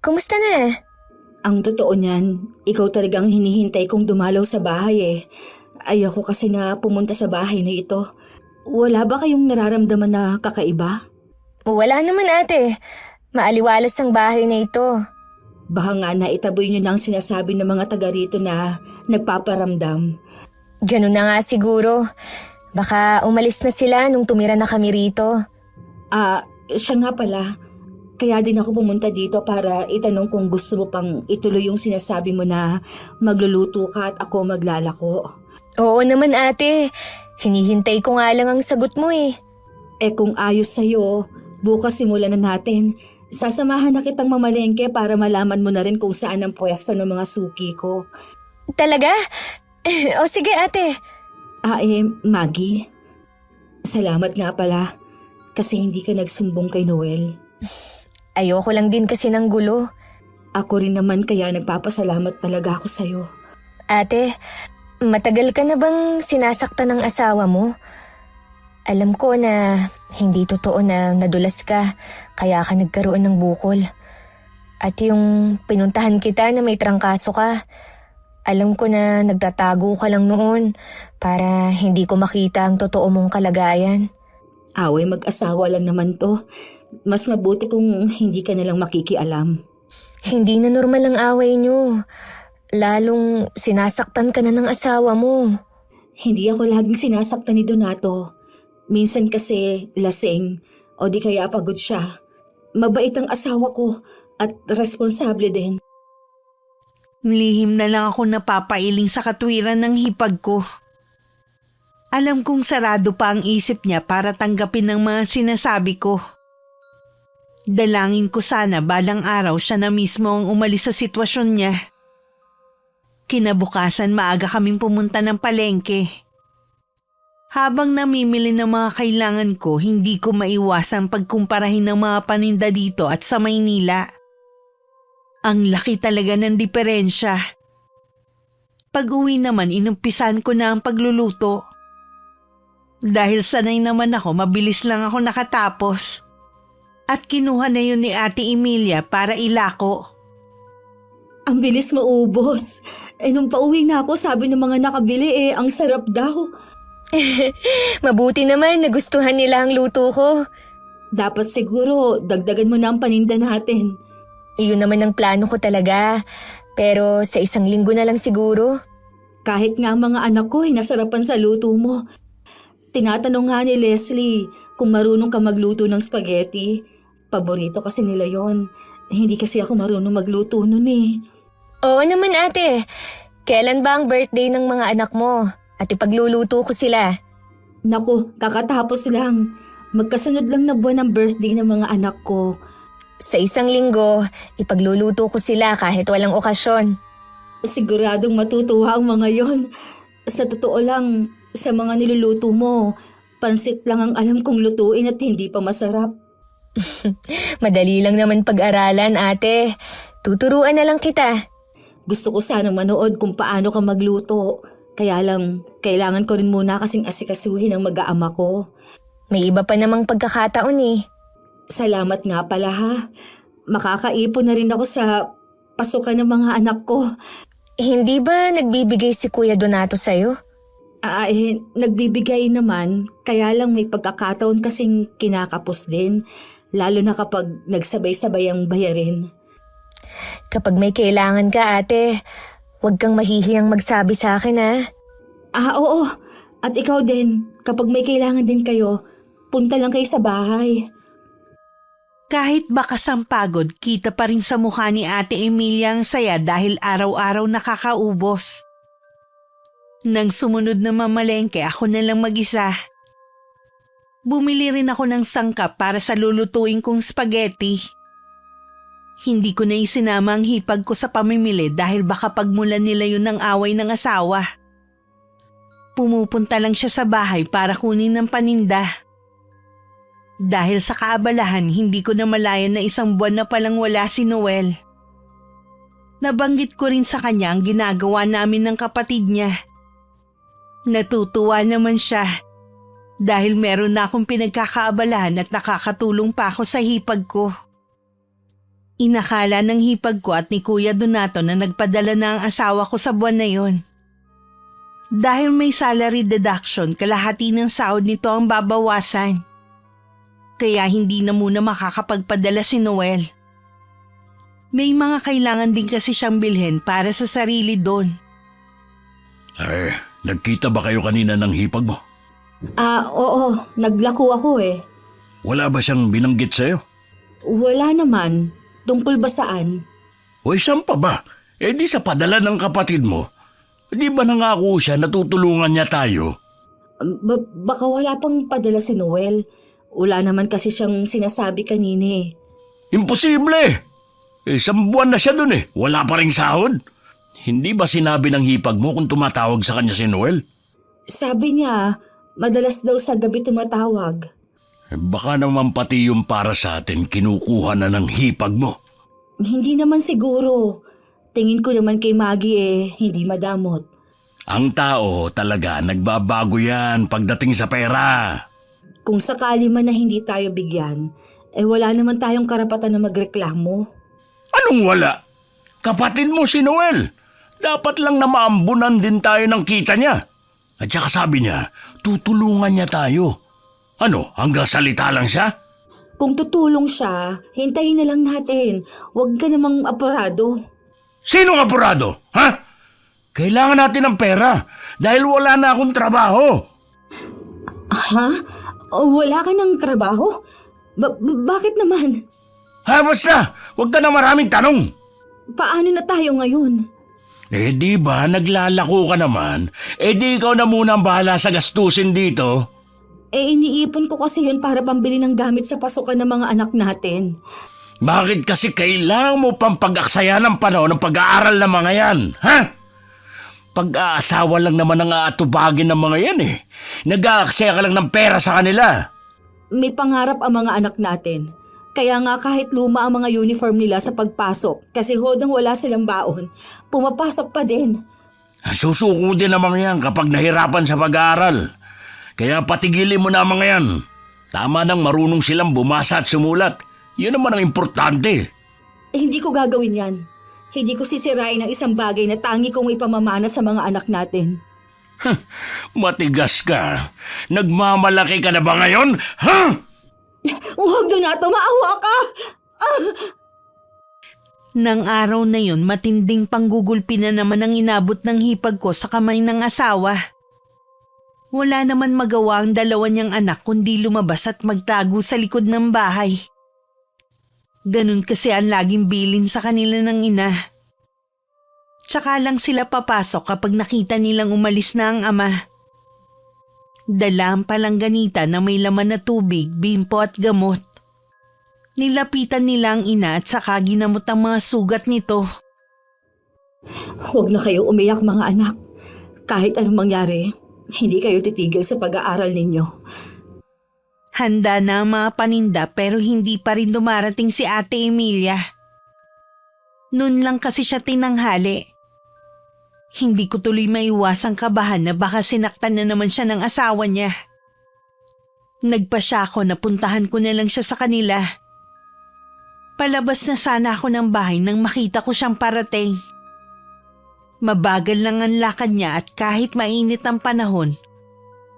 Kumusta na? Ang totoo niyan, ikaw talagang hinihintay kong dumalaw sa bahay Ayoko kasi na pumunta sa bahay na ito. Wala ba kayong nararamdaman na kakaiba? Wala naman ate. Maaliwalas ang bahay na ito. Baka nga naitaboy niyo na ang sinasabi ng mga taga rito na nagpaparamdam. Ganun na nga siguro. Baka umalis na sila nung tumira na kami rito. Siya nga pala. Kaya din ako pumunta dito para itanong kung gusto mo pang ituloy yung sinasabi mo na magluluto ka at ako maglalako. Oo naman ate. Hinihintay ko nga lang ang sagot mo Kung ayos sa'yo, bukas simulan na natin. Sasamahan na kitang mamalengke para malaman mo na rin kung saan ang pwesto ng mga suki ko. Talaga? O sige ate. Maggie. Salamat nga pala kasi hindi ka nagsumbong kay Noel. Ayoko lang din kasi ng gulo. Ako rin naman kaya nagpapasalamat talaga ako sa'yo. Ate, matagal ka na bang sinasaktan ng asawa mo? Alam ko na hindi totoo na nadulas ka, kaya ka nagkaroon ng bukol. At yung pinuntahan kita na may trangkaso ka, alam ko na nagtatago ka lang noon para hindi ko makita ang totoo mong kalagayan. Away mag-asawa lang naman to. Mas mabuti kung hindi ka nalang makikialam. Hindi na normal ang away niyo. Lalong sinasaktan ka na ng asawa mo. Hindi ako laging sinasaktan ni Donato. Minsan kasi lasing o di kaya pagod siya. Mabait ang asawa ko at responsable din. Lihim na lang ako napapailing sa katwiran ng hipag ko. Alam kong sarado pa ang isip niya para tanggapin ang mga sinasabi ko. Dalangin ko sana balang araw siya na mismo ang umalis sa sitwasyon niya. Kinabukasan maaga kaming pumunta ng palengke. Habang namimili ng mga kailangan ko, hindi ko maiwasang pagkumparahin ng mga paninda dito at sa Maynila. Ang laki talaga ng diferensya. Pag-uwi naman, inumpisan ko na ang pagluluto. Dahil sanay naman ako, mabilis lang ako nakatapos. At kinuha na yun ni Ate Emilia para ilako. Ang bilis maubos. Nung pauwi na ako, sabi ng mga nakabili ang sarap daw. Mabuti naman nagustuhan nila ang luto ko. Dapat siguro dagdagan mo na ang paninda natin. Iyon naman ang plano ko talaga. Pero sa 1 linggo na lang siguro. Kahit nga ang mga anak ko ay nasarapan sa luto mo. Tinatanong nga ni Leslie kung marunong ka magluto ng spaghetti. Paborito kasi nila yon. Hindi kasi ako marunong magluto nun Oo naman ate. Kailan ba ang birthday ng mga anak mo? At ipagluluto ko sila. Naku, kakatapos lang. Magkasunod lang na buwan ng birthday ng mga anak ko. Sa 1 linggo, ipagluluto ko sila kahit walang okasyon. Siguradong matutuwa ang mga yon. Sa totoo lang, sa mga niluluto mo, pansit lang ang alam kong lutuin at hindi pa masarap. Madali lang naman pag-aralan ate. Tuturuan na lang kita. Gusto ko sanang manood kung paano ka magluto. Kaya lang, kailangan ko rin muna kasing asikasuhin ang mag-aama ko. May iba pa namang pagkakataon eh. Salamat nga pala ha. Makakaipon na rin ako sa pasukan ng mga anak ko. Hindi ba nagbibigay si Kuya Donato sa'yo? Nagbibigay naman. Kaya lang may pagkakataon kasing kinakapos din. Lalo na kapag nagsabay-sabay ang bayarin. Kapag may kailangan ka, ate, huwag kang mahihiyang magsabi sa akin, ha? Oo. At ikaw din, kapag may kailangan din kayo, punta lang kayo sa bahay. Kahit bakas ang pagod, kita pa rin sa mukha ni Ate Emilia ang saya dahil araw-araw nakakaubos. Nang sumunod na mamalengke, ako na lang mag-isa. Bumili rin ako ng sangkap para sa lulutuin kong spaghetti. Hindi ko na isinama ang hipag ko sa pamimili dahil baka pagmulan nila yun ng away ng asawa. Pumupunta lang siya sa bahay para kunin ng paninda. Dahil sa kaabalahan, hindi ko na malayan na 1 buwan na palang wala si Noel. Nabanggit ko rin sa kanya ang ginagawa namin ng kapatid niya. Natutuwa naman siya dahil meron na akong pinagkakaabalahan at nakakatulong pa ako sa hipag ko. Inakala ng hipag ko at ni Kuya Donato na nagpadala na ang asawa ko sa buwan na yon. Dahil may salary deduction, kalahati ng sahod nito ang babawasan. Kaya hindi na muna makakapagpadala si Noel. May mga kailangan din kasi siyang bilhin para sa sarili doon. Nagkita ba kayo kanina ng hipag mo? Oo. Naglako ako eh. Wala ba siyang binanggit sa'yo? Wala naman. Tungkol ba saan? O saan pa ba? Di sa padala ng kapatid mo. Di ba nangako siya na tutulungan niya tayo? Baka wala pang padala si Noel. Wala naman kasi siyang sinasabi kanina eh. Imposible! 1 buwan na siya dun eh. Wala pa ring sahod. Hindi ba sinabi ng hipag mo kung tumatawag sa kanya si Noel? Sabi niya, madalas daw sa gabi tumatawag. Baka naman pati yung para sa atin kinukuha na ng hipag mo. Hindi naman siguro. Tingin ko naman kay Maggie hindi madamot. Ang tao talaga nagbabago yan pagdating sa pera. Kung sakali man na hindi tayo bigyan, wala naman tayong karapatan na magreklamo. Anong wala? Kapatid mo si Noel. Dapat lang na maambunan din tayo ng kita niya. At saka sabi niya, tutulungan niya tayo. Ano, hanggang salita lang siya? Kung tutulong siya, hintayin na lang natin. Huwag ka namang apurado. Sinong apurado? Ha? Kailangan natin ng pera dahil wala na akong trabaho. Ha? Wala ka ng trabaho? Bakit naman? Basta, huwag ka na maraming tanong. Paano na tayo ngayon? Di ba naglalako ka naman? Di ikaw na muna ang bahala sa gastusin dito. Iniipon ko kasi yun para pambili ng gamit sa pasukan ng mga anak natin. Bakit kasi kailangan mo pang pag-aksaya ng panahon ng pag-aaral ng mga yan, ha? Pag-aasawa lang naman ang aatubagin ng mga yan eh. Nag-aaksaya ka lang ng pera sa kanila. May pangarap ang mga anak natin. Kaya nga kahit luma ang mga uniform nila sa pagpasok, kasi hodang wala silang baon, pumapasok pa din. Susuko din naman yan kapag nahirapan sa pag-aaral. Kaya patigilin mo na mga yan. Tama nang marunong silang bumasa at sumulat. Yun naman ang importante. Hindi ko gagawin yan. Hindi ko sisirain ang isang bagay na tangi kong ipamamana sa mga anak natin. Matigas ka. Nagmamalaki ka na ba ngayon? Ha? Huwag Donato, maawa ka! Nang araw na yun, matinding panggugulpi na naman ang inabot ng hipag ko sa kamay ng asawa. Wala naman magawa ang 2 niyang anak kundi lumabas at magtago sa likod ng bahay. Ganun kasi ang laging bilin sa kanila ng ina. Tsaka lang sila papasok kapag nakita nilang umalis na ang ama. Dala ang palangganita na may laman na tubig, bimpo at gamot. Nilapitan nila ang ina at saka ginamot ang mga sugat nito. Huwag na kayo umiyak mga anak. Kahit anong mangyari, hindi kayo titigil sa pag-aaral ninyo. Handa na ang mga paninda pero hindi pa rin dumarating si Ate Emilia. Noon lang kasi siya tinanghali. Hindi ko tuloy maiwasang kabahan na baka sinaktan na naman siya ng asawa niya. Nagpasya ako na puntahan ko na lang siya sa kanila. Palabas na sana ako ng bahay nang makita ko siyang parating. Mabagal lang ang lakad niya at kahit mainit ang panahon,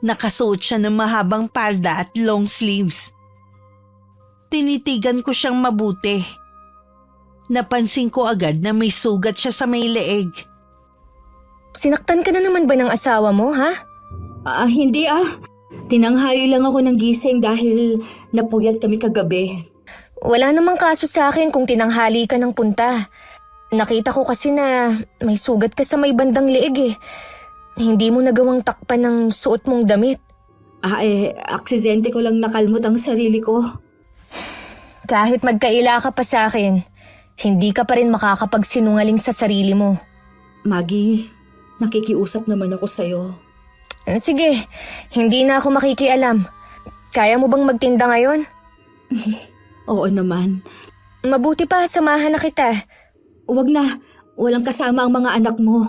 nakasuot siya ng mahabang palda at long sleeves. Tinitigan ko siyang mabuti. Napansin ko agad na may sugat siya sa may leeg. Sinaktan ka na naman ba ng asawa mo, ha? Hindi Tinanghali lang ako ng gising dahil napuyat kami kagabi. Wala namang kaso sa akin kung tinanghali ka ng punta. Nakita ko kasi na may sugat ka sa may bandang leeg eh. Hindi mo nagawang takpan ng suot mong damit. Aksidente ko lang nakalmot ang sarili ko. Kahit magkaila ka pa sa akin, hindi ka pa rin makakapagsinungaling sa sarili mo. Maggie, nakikiusap naman ako sa'yo. Sige, hindi na ako makikialam. Kaya mo bang magtinda ngayon? Oo naman. Mabuti pa, samahan na kita. Huwag na, walang kasama ang mga anak mo.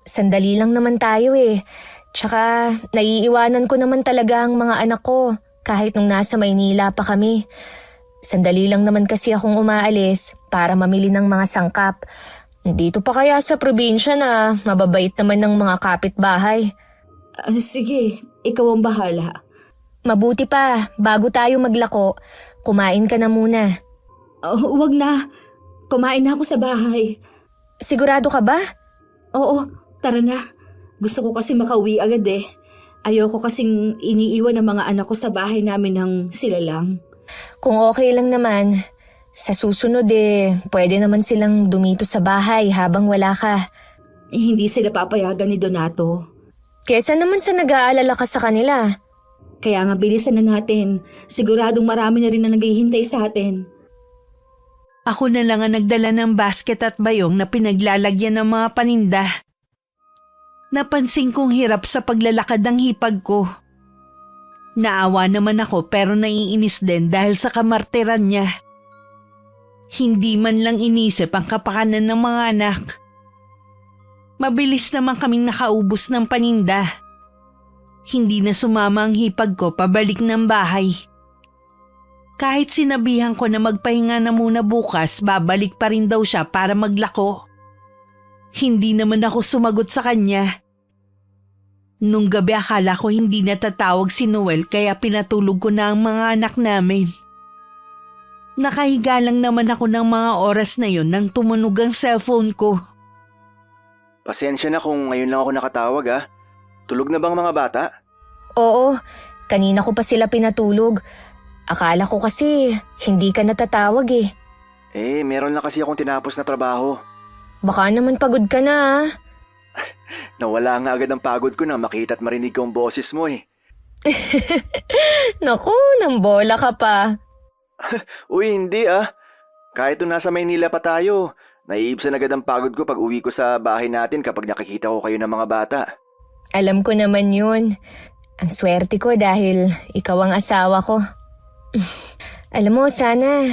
Sandali lang naman tayo eh. Tsaka, naiiwanan ko naman talaga ang mga anak ko kahit nung nasa Maynila pa kami. Sandali lang naman kasi akong umaalis para mamili ng mga sangkap. Dito pa kaya sa probinsya na mababait naman ng mga kapitbahay. Sige, ikaw ang bahala. Mabuti pa, bago tayo maglako, kumain ka na muna. Huwag na, kumain na ako sa bahay. Sigurado ka ba? Oo, tara na. Gusto ko kasi makauwi agad eh. Ayoko kasing iniiwan ng mga anak ko sa bahay namin ng sila lang. Kung okay lang naman, sa susunod pwede naman silang dumito sa bahay habang wala ka. Hindi sila papayagan ni Donato. Kesa naman sa nag-aalala ka sa kanila. Kaya nga bilisan na natin. Siguradong marami na rin na naghihintay sa atin. Ako na lang ang nagdala ng basket at bayong na pinaglalagyan ng mga paninda. Napansin kong hirap sa paglalakad ng hipag ko. Naawa naman ako pero naiinis din dahil sa kamartiran niya. Hindi man lang inisip ang kapakanan ng mga anak. Mabilis naman kaming nakaubos ng paninda. Hindi na sumama ang hipag ko pabalik ng bahay. Kahit sinabihan ko na magpahinga na muna bukas, babalik pa rin daw siya para maglako. Hindi naman ako sumagot sa kanya. Nung gabi akala ko hindi natatawag si Noel kaya pinatulog ko na ang mga anak namin. Nakahiga lang naman ako ng mga oras na yon nang tumunog ang cellphone ko. Pasensya na kung ngayon lang ako nakatawag Tulog na bang mga bata? Oo, kanina ko pa sila pinatulog. Akala ko kasi hindi ka natatawag eh. Meron lang kasi akong tinapos na trabaho. Baka naman pagod ka na Nawala nga agad ang pagod ko na makita at marinig ko ang boses mo Naku, nang bola ka pa. Uy, hindi Kahit nasa Maynila pa tayo, naiibsan agad ang pagod ko pag uwi ko sa bahay natin kapag nakikita ko kayo ng mga bata. Alam ko naman yun. Ang swerte ko dahil ikaw ang asawa ko. Alam mo, sana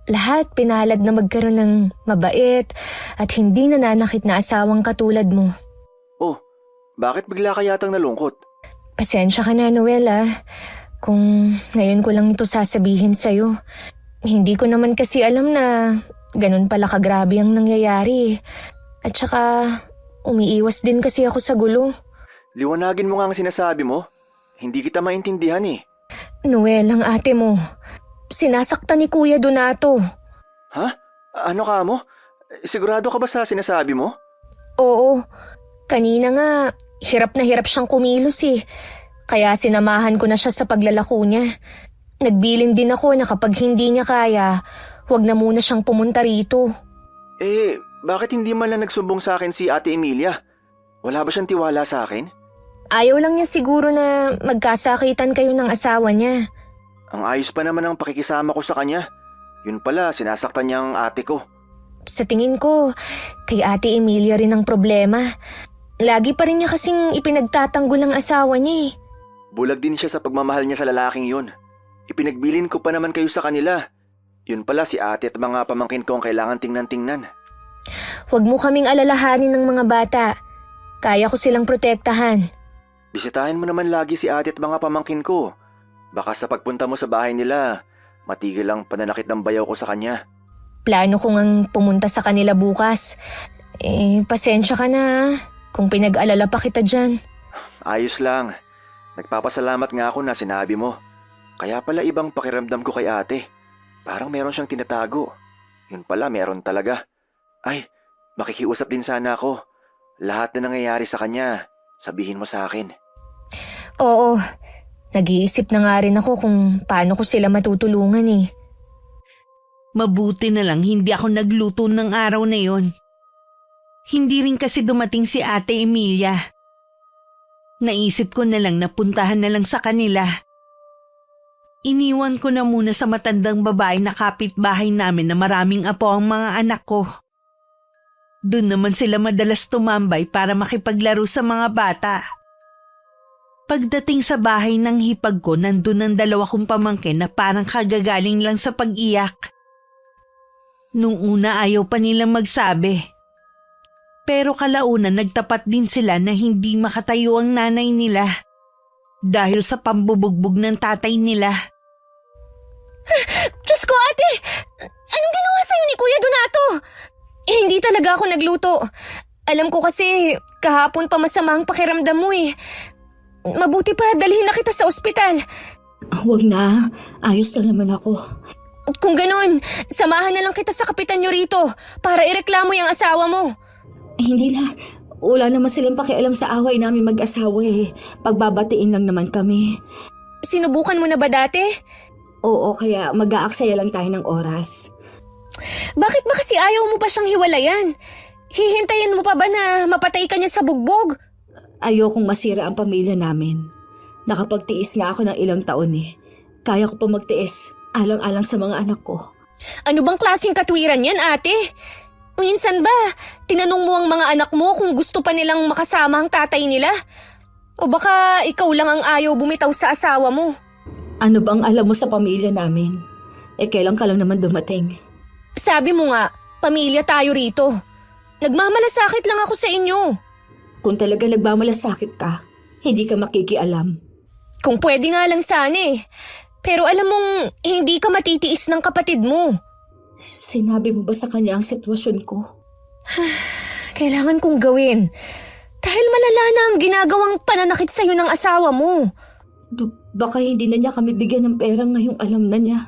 lahat pinalad na magkaroon ng mabait at hindi nananakit na asawang katulad mo. Oh, bakit bigla ka yatang nalungkot? Pasensya ka na, Noel kung ngayon ko lang ito sasabihin sa'yo. Hindi ko naman kasi alam na ganun pala kagrabe ang nangyayari. At saka umiiwas din kasi ako sa gulo. Liwanagin mo nga ang sinasabi mo. Hindi kita maintindihan Noel, ang ate mo. Sinasaktan ni Kuya Donato. Ha? Ano ka mo? Sigurado ka ba sa sinasabi mo? Oo. Kanina nga, hirap na hirap siyang kumilos Kaya sinamahan ko na siya sa paglalako niya. Nagbilin din ako na kapag hindi niya kaya, huwag na muna siyang pumunta rito. Bakit hindi man lang nagsumbong sa akin si Ate Emilia? Wala ba siyang tiwala sa akin? Ayaw lang niya siguro na magkasakitan kayo ng asawa niya. Ang ayos pa naman ang pakikisama ko sa kanya. Yun pala, sinasaktan niya ang ate ko. Sa tingin ko, kay Ate Emilia rin ang problema. Lagi pa rin niya kasing ipinagtatanggol ang asawa niya Bulag din siya sa pagmamahal niya sa lalaking yun. Ipinagbilin ko pa naman kayo sa kanila. Yun pala si ate at mga pamangkin ko ang kailangan tingnan-tingnan. Huwag mo kaming alalahanin ng mga bata. Kaya ko silang protektahan. Bisitahin mo naman lagi si ate at mga pamangkin ko. Baka sa pagpunta mo sa bahay nila, matigil ang pananakit ng bayaw ko sa kanya. Plano ko ngang pumunta sa kanila bukas. Pasensya ka na kung pinag-alala pa kita dyan. Ayos lang. Nagpapasalamat nga ako na sinabi mo. Kaya pala ibang pakiramdam ko kay ate. Parang meron siyang tinatago. Yun pala, meron talaga. Ay, makikiusap din sana ako. Lahat na nangyayari sa kanya, sabihin mo sa akin. Oo, nag-iisip na nga rin ako kung paano ko sila matutulungan eh. Mabuti na lang hindi ako nagluto ng araw na yon. Hindi rin kasi dumating si Ate Emilia. Naisip ko na lang na puntahan na lang sa kanila. Iniwan ko na muna sa matandang babae na kapitbahay namin na maraming apo ang mga anak ko. Doon naman sila madalas tumambay para makipaglaro sa mga bata. Pagdating sa bahay ng hipag ko, nandun ang dalawa kong pamangkin na parang kagagaling lang sa pag-iyak. Nung una ayaw pa nilang magsabi. Pero kalaunan nagtapat din sila na hindi makatayo ang nanay nila dahil sa pambubugbog ng tatay nila. Diyos ko, ate! Anong ginawa sa'yo ni Kuya Donato? Hindi talaga ako nagluto. Alam ko kasi kahapon pa masama ang pakiramdam mo eh. Mabuti pa dalhin na kita sa ospital. Huwag na. Ayos lang naman ako. Kung ganun, samahan na lang kita sa kapitan nyo rito para ireklamo yung asawa mo. Hindi na. Wala naman silang pakialam sa away namin mag-asawa eh. Pagbabatiin lang naman kami. Sinubukan mo na ba dati? Oo, kaya mag-aaksaya lang tayo ng oras. Bakit ba kasi ayaw mo pa siyang hiwalayan? Hihintayin mo pa ba na mapatay ka niya sa bugbog? Ayokong masira ang pamilya namin. Nakapagtiis nga ako ng ilang taon eh. Kaya ko pa magtiis, alang-alang sa mga anak ko. Ano bang klaseng katwiran yan, ate? Minsan ba, tinanong mo ang mga anak mo kung gusto pa nilang makasama ang tatay nila? O baka ikaw lang ang ayaw bumitaw sa asawa mo? Ano bang alam mo sa pamilya namin? Kailan ka lang naman dumating? Sabi mo nga, pamilya tayo rito. Nagmamalasakit lang ako sa inyo. Kung talaga nagmamalasakit ka, hindi ka makikialam. Kung pwede nga lang sana eh. Pero alam mong hindi ka matitiis ng kapatid mo. Sinabi mo ba sa kanya ang sitwasyon ko? Kailangan kong gawin. Dahil malala na ang ginagawang pananakit sa'yo ng asawa mo. Baka hindi na niya kami bigyan ng pera ngayong alam na niya.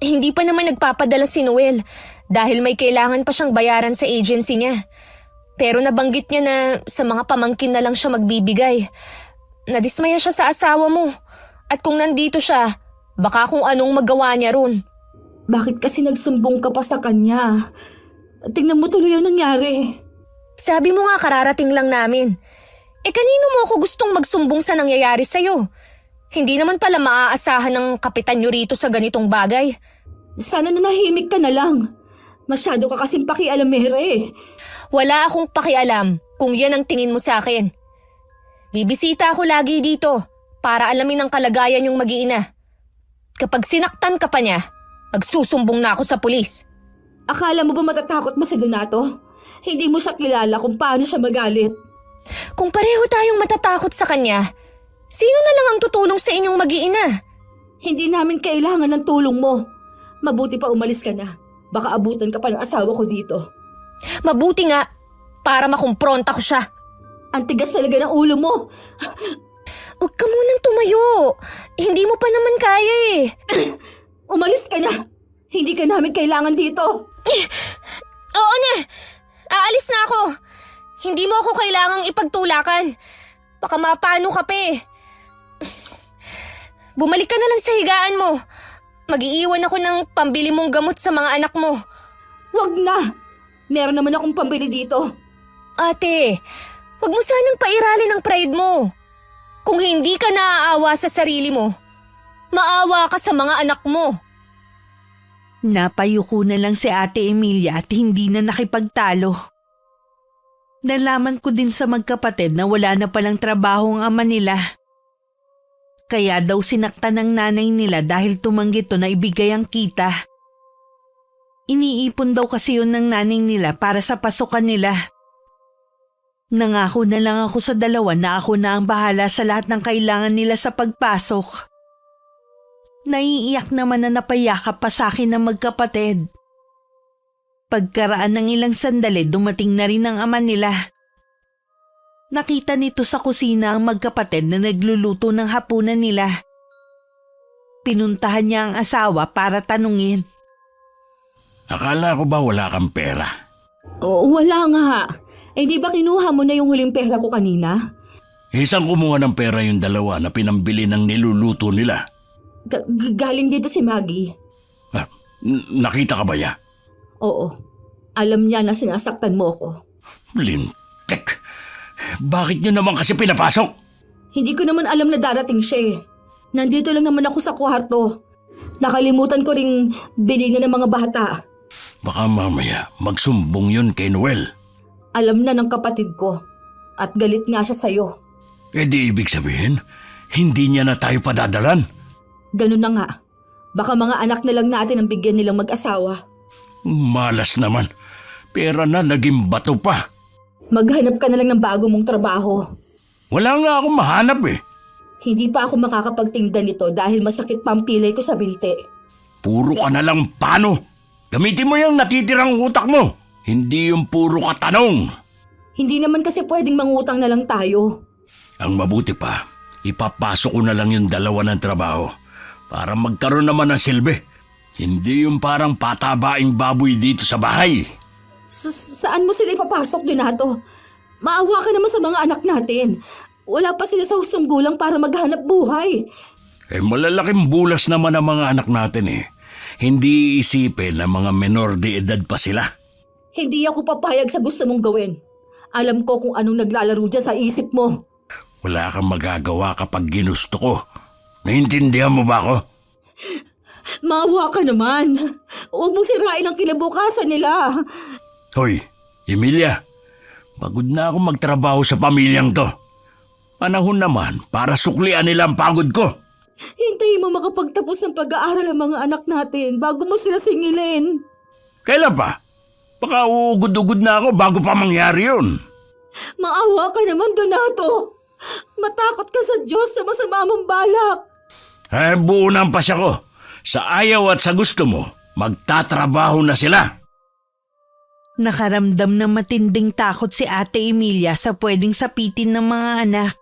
Hindi pa naman nagpapadala si Noel dahil may kailangan pa siyang bayaran sa agency niya. Pero nabanggit niya na sa mga pamangkin na lang siya magbibigay. Nadismaya siya sa asawa mo. At kung nandito siya, baka kung anong magawa niya ron. Bakit kasi nagsumbong ka pa sa kanya? Tingnan mo tuloy ang nangyari. Sabi mo nga kararating lang namin. Kanino mo ako gustong magsumbong sa nangyayari sa'yo? Hindi naman pala maaasahan ng kapitan nyo rito sa ganitong bagay. Sana nanahimik ka na lang. Masyado ka kasing pakialamere. Wala akong pakialam kung yan ang tingin mo sa akin. Bibisita ako lagi dito para alamin ang kalagayan yung mag-iina. Kapag sinaktan ka pa niya, magsusumbong na ako sa pulis. Akala mo ba matatakot mo si Donato? Hindi mo siya kilala kung paano siya magalit. Kung pareho tayong matatakot sa kanya, sino na lang ang tutulong sa inyong mag-iina? Hindi namin kailangan ng tulong mo. Mabuti pa umalis ka na. Baka abutan ka pa ng asawa ko dito. Mabuti nga, para makumpronta ko siya. Ang tigas talaga ng ulo mo. Huwag ka munang tumayo. Hindi mo pa naman kaya eh. Umalis ka na. Hindi ka namin kailangan dito. Oo na. Aalis na ako. Hindi mo ako kailangang ipagtulakan. Baka mapano ka pa eh. Bumalik ka na lang sa higaan mo. Mag-iiwan ako ng pambili mong gamot sa mga anak mo. Wag na. Meron naman akong pambili dito. Ate, wag mo sanang pairalin ang pride mo. Kung hindi ka naaawa sa sarili mo, maawa ka sa mga anak mo. Napayuko na lang si Ate Emilia at hindi na nakipagtalo. Nalaman ko din sa magkapatid na wala na palang trabaho ang ama nila. Kaya daw sinaktan ng nanay nila dahil tumanggi to na ibigay ang kita. Iniipon daw kasi yun ng naning nila para sa pasukan nila. Nangako na lang ako sa dalawa na ako na ang bahala sa lahat ng kailangan nila sa pagpasok. Naiiyak naman na napayakap pa sa akin ng magkapatid. Pagkaraan ng ilang sandali, dumating na rin ang ama nila. Nakita nito sa kusina ang magkapatid na nagluluto ng hapunan nila. Pinuntahan niya ang asawa para tanungin. Akala ko ba wala kang pera? Oo, wala nga. Eh di ba kinuha mo na yung huling pera ko kanina? Isang kumuha ng pera yung dalawa na pinambili ng niluluto nila. Galing dito si Maggie. Ah, nakita ka ba ya? Oo. Alam niya na sinasaktan mo ako. Lintek. Bakit nyo naman kasi pinapasok? Hindi ko naman alam na darating siya eh. Nandito lang naman ako sa kwarto. Nakalimutan ko ring bilhin ng mga bata. Baka mamaya magsumbong yun kay Noel. Alam na ng kapatid ko. At galit nga siya sa'yo. Eh di ibig sabihin, hindi niya na tayo padadalan. Ganun na nga. Baka mga anak na lang natin ang bigyan nilang mag-asawa. Malas naman. Pera na naging bato pa. Maghanap ka na lang ng bago mong trabaho. Wala nga akong mahanap eh. Hindi pa ako makakapagtinda nito dahil masakit pa ang pilay ko sa binti. Puro ka na lang paano. Gamitin mo yung natitirang utak mo. Hindi yung puro katanong. Hindi naman kasi pwedeng mangutang na lang tayo. Ang mabuti pa, ipapasok ko na lang yung dalawa ng trabaho para magkaroon naman ng silbi. Hindi yung parang patabaing baboy dito sa bahay. Saan mo sila ipapasok, Donato? Maawa ka naman sa mga anak natin. Wala pa sila sa hustong gulang para maghanap buhay. Eh malalaking bulas naman ang mga anak natin eh. Hindi iisipin na mga menor de edad pa sila. Hindi ako papayag sa gusto mong gawin. Alam ko kung anong naglalaro dyan sa isip mo. Wala kang magagawa kapag ginusto ko. Naintindihan mo ba ako? Maawa ka naman. Huwag mong sirain ang kinabukasan nila. Hoy, Emilia. Pagod na ako magtrabaho sa pamilyang to. Panahon naman para suklian nila ang pagod ko. Hintayin mo makapagtapos ng pag-aaral ang mga anak natin bago mo sila singilin. Kailan pa? Baka uugod-ugod na ako bago pa mangyari yun. Maawa ka naman, Donato. Matakot ka sa Diyos sa masama mong balak. Eh, buo na ang pasya ko. Sa ayaw at sa gusto mo, magtatrabaho na sila. Nakaramdam ng matinding takot si Ate Emilia sa pwedeng sapitin ng mga anak.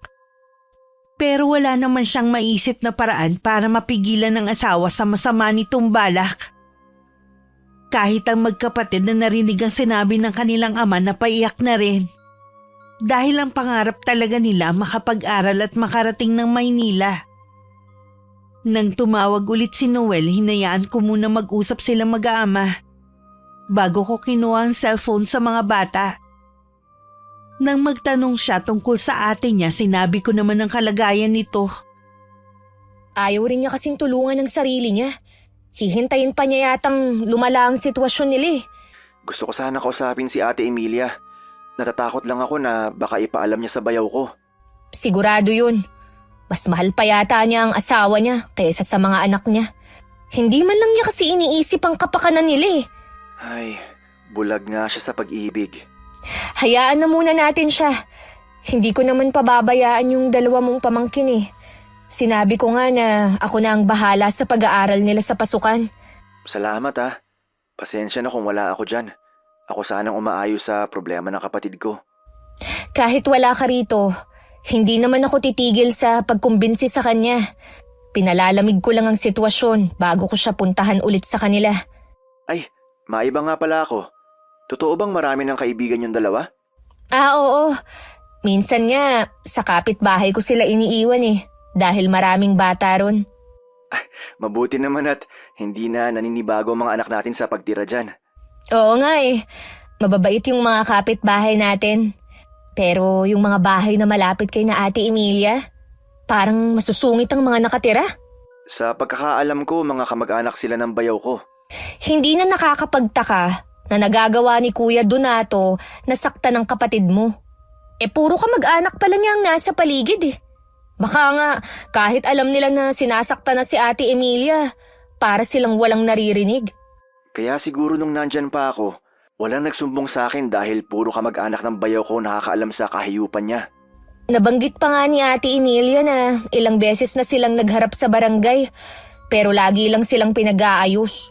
Pero wala naman siyang maisip na paraan para mapigilan ng asawa sa masama nitong balak. Kahit ang magkapatid na narinig ang sinabi ng kanilang ama na paiyak na rin. Dahil ang pangarap talaga nila makapag-aral at makarating ng Maynila. Nang tumawag ulit si Noel, hinayaan ko muna mag-usap sila mag-aama. Bago ko kinuha ang cellphone sa mga bata. Nang magtanong siya tungkol sa ate niya, sinabi ko naman ang kalagayan nito. Ayaw rin niya kasing tulungan ng sarili niya. Hihintayin pa niya yatang lumala ang sitwasyon nila eh. Gusto ko sana kausapin si Ate Emilia. Natatakot lang ako na baka ipaalam niya sa bayaw ko. Sigurado yun. Mas mahal pa yata niya ang asawa niya kaysa sa mga anak niya. Hindi man lang niya kasi iniisip ang kapakanan nila eh. Ay, bulag nga siya sa pag-ibig. Hayaan na muna natin siya. Hindi ko naman pababayaan yung dalawa mong pamangkin eh. Sinabi ko nga na ako na ang bahala sa pag-aaral nila sa pasukan. Salamat ah. Pasensya na kung wala ako dyan. Ako sanang umaayos sa problema ng kapatid ko. Kahit wala ka rito, hindi naman ako titigil sa pagkumbinsi sa kanya. Pinalalamig ko lang ang sitwasyon bago ko siya puntahan ulit sa kanila. Ay, maiba nga pala ako. Totoo bang marami ng kaibigan yung dalawa? Oo. Minsan nga, sa kapitbahay ko sila iniiwan eh. Dahil maraming bata ron. Mabuti naman at hindi na naninibago ang mga anak natin sa pagtira dyan. Oo nga eh. Mababait yung mga kapitbahay natin. Pero yung mga bahay na malapit kay na Ate Emilia, parang masusungit ang mga nakatira. Sa pagkakaalam ko, mga kamag-anak sila ng bayaw ko. Hindi na nakakapagtaka na nagagawa ni Kuya Donato na sakta ng kapatid mo. Puro kamag-anak pala niya ang nasa paligid eh. Baka nga, kahit alam nila na sinasakta na si Ate Emilia, para silang walang naririnig. Kaya siguro nung nandyan pa ako, walang nagsumbong sa akin dahil puro kamag-anak ng bayaw ko nakakaalam sa kahiyupan niya. Nabanggit pa nga ni Ate Emilia na ilang beses na silang nagharap sa barangay, pero lagi lang silang pinag-aayos.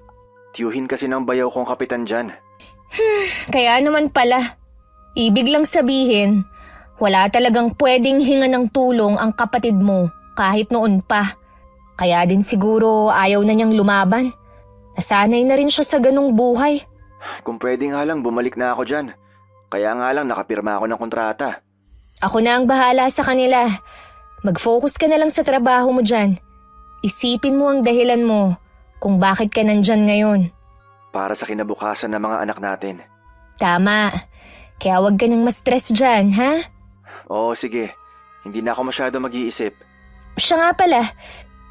Tiyuhin kasi ng bayaw kong kapitan dyan. Kaya naman pala, ibig lang sabihin, wala talagang pwedeng hinga ng tulong ang kapatid mo kahit noon pa. Kaya din siguro ayaw na niyang lumaban. Nasanay na rin siya sa ganung buhay. Kung pwede nga lang, bumalik na ako dyan. Kaya nga lang, nakapirma ako ng kontrata. Ako na ang bahala sa kanila. Mag-focus ka na lang sa trabaho mo dyan. Isipin mo ang dahilan mo kung bakit ka nandyan ngayon. Para sa kinabukasan ng mga anak natin. Tama. Kaya wag ka nang ma-stress dyan, ha? Oo, sige. Hindi na ako masyado mag-iisip. Siya nga pala,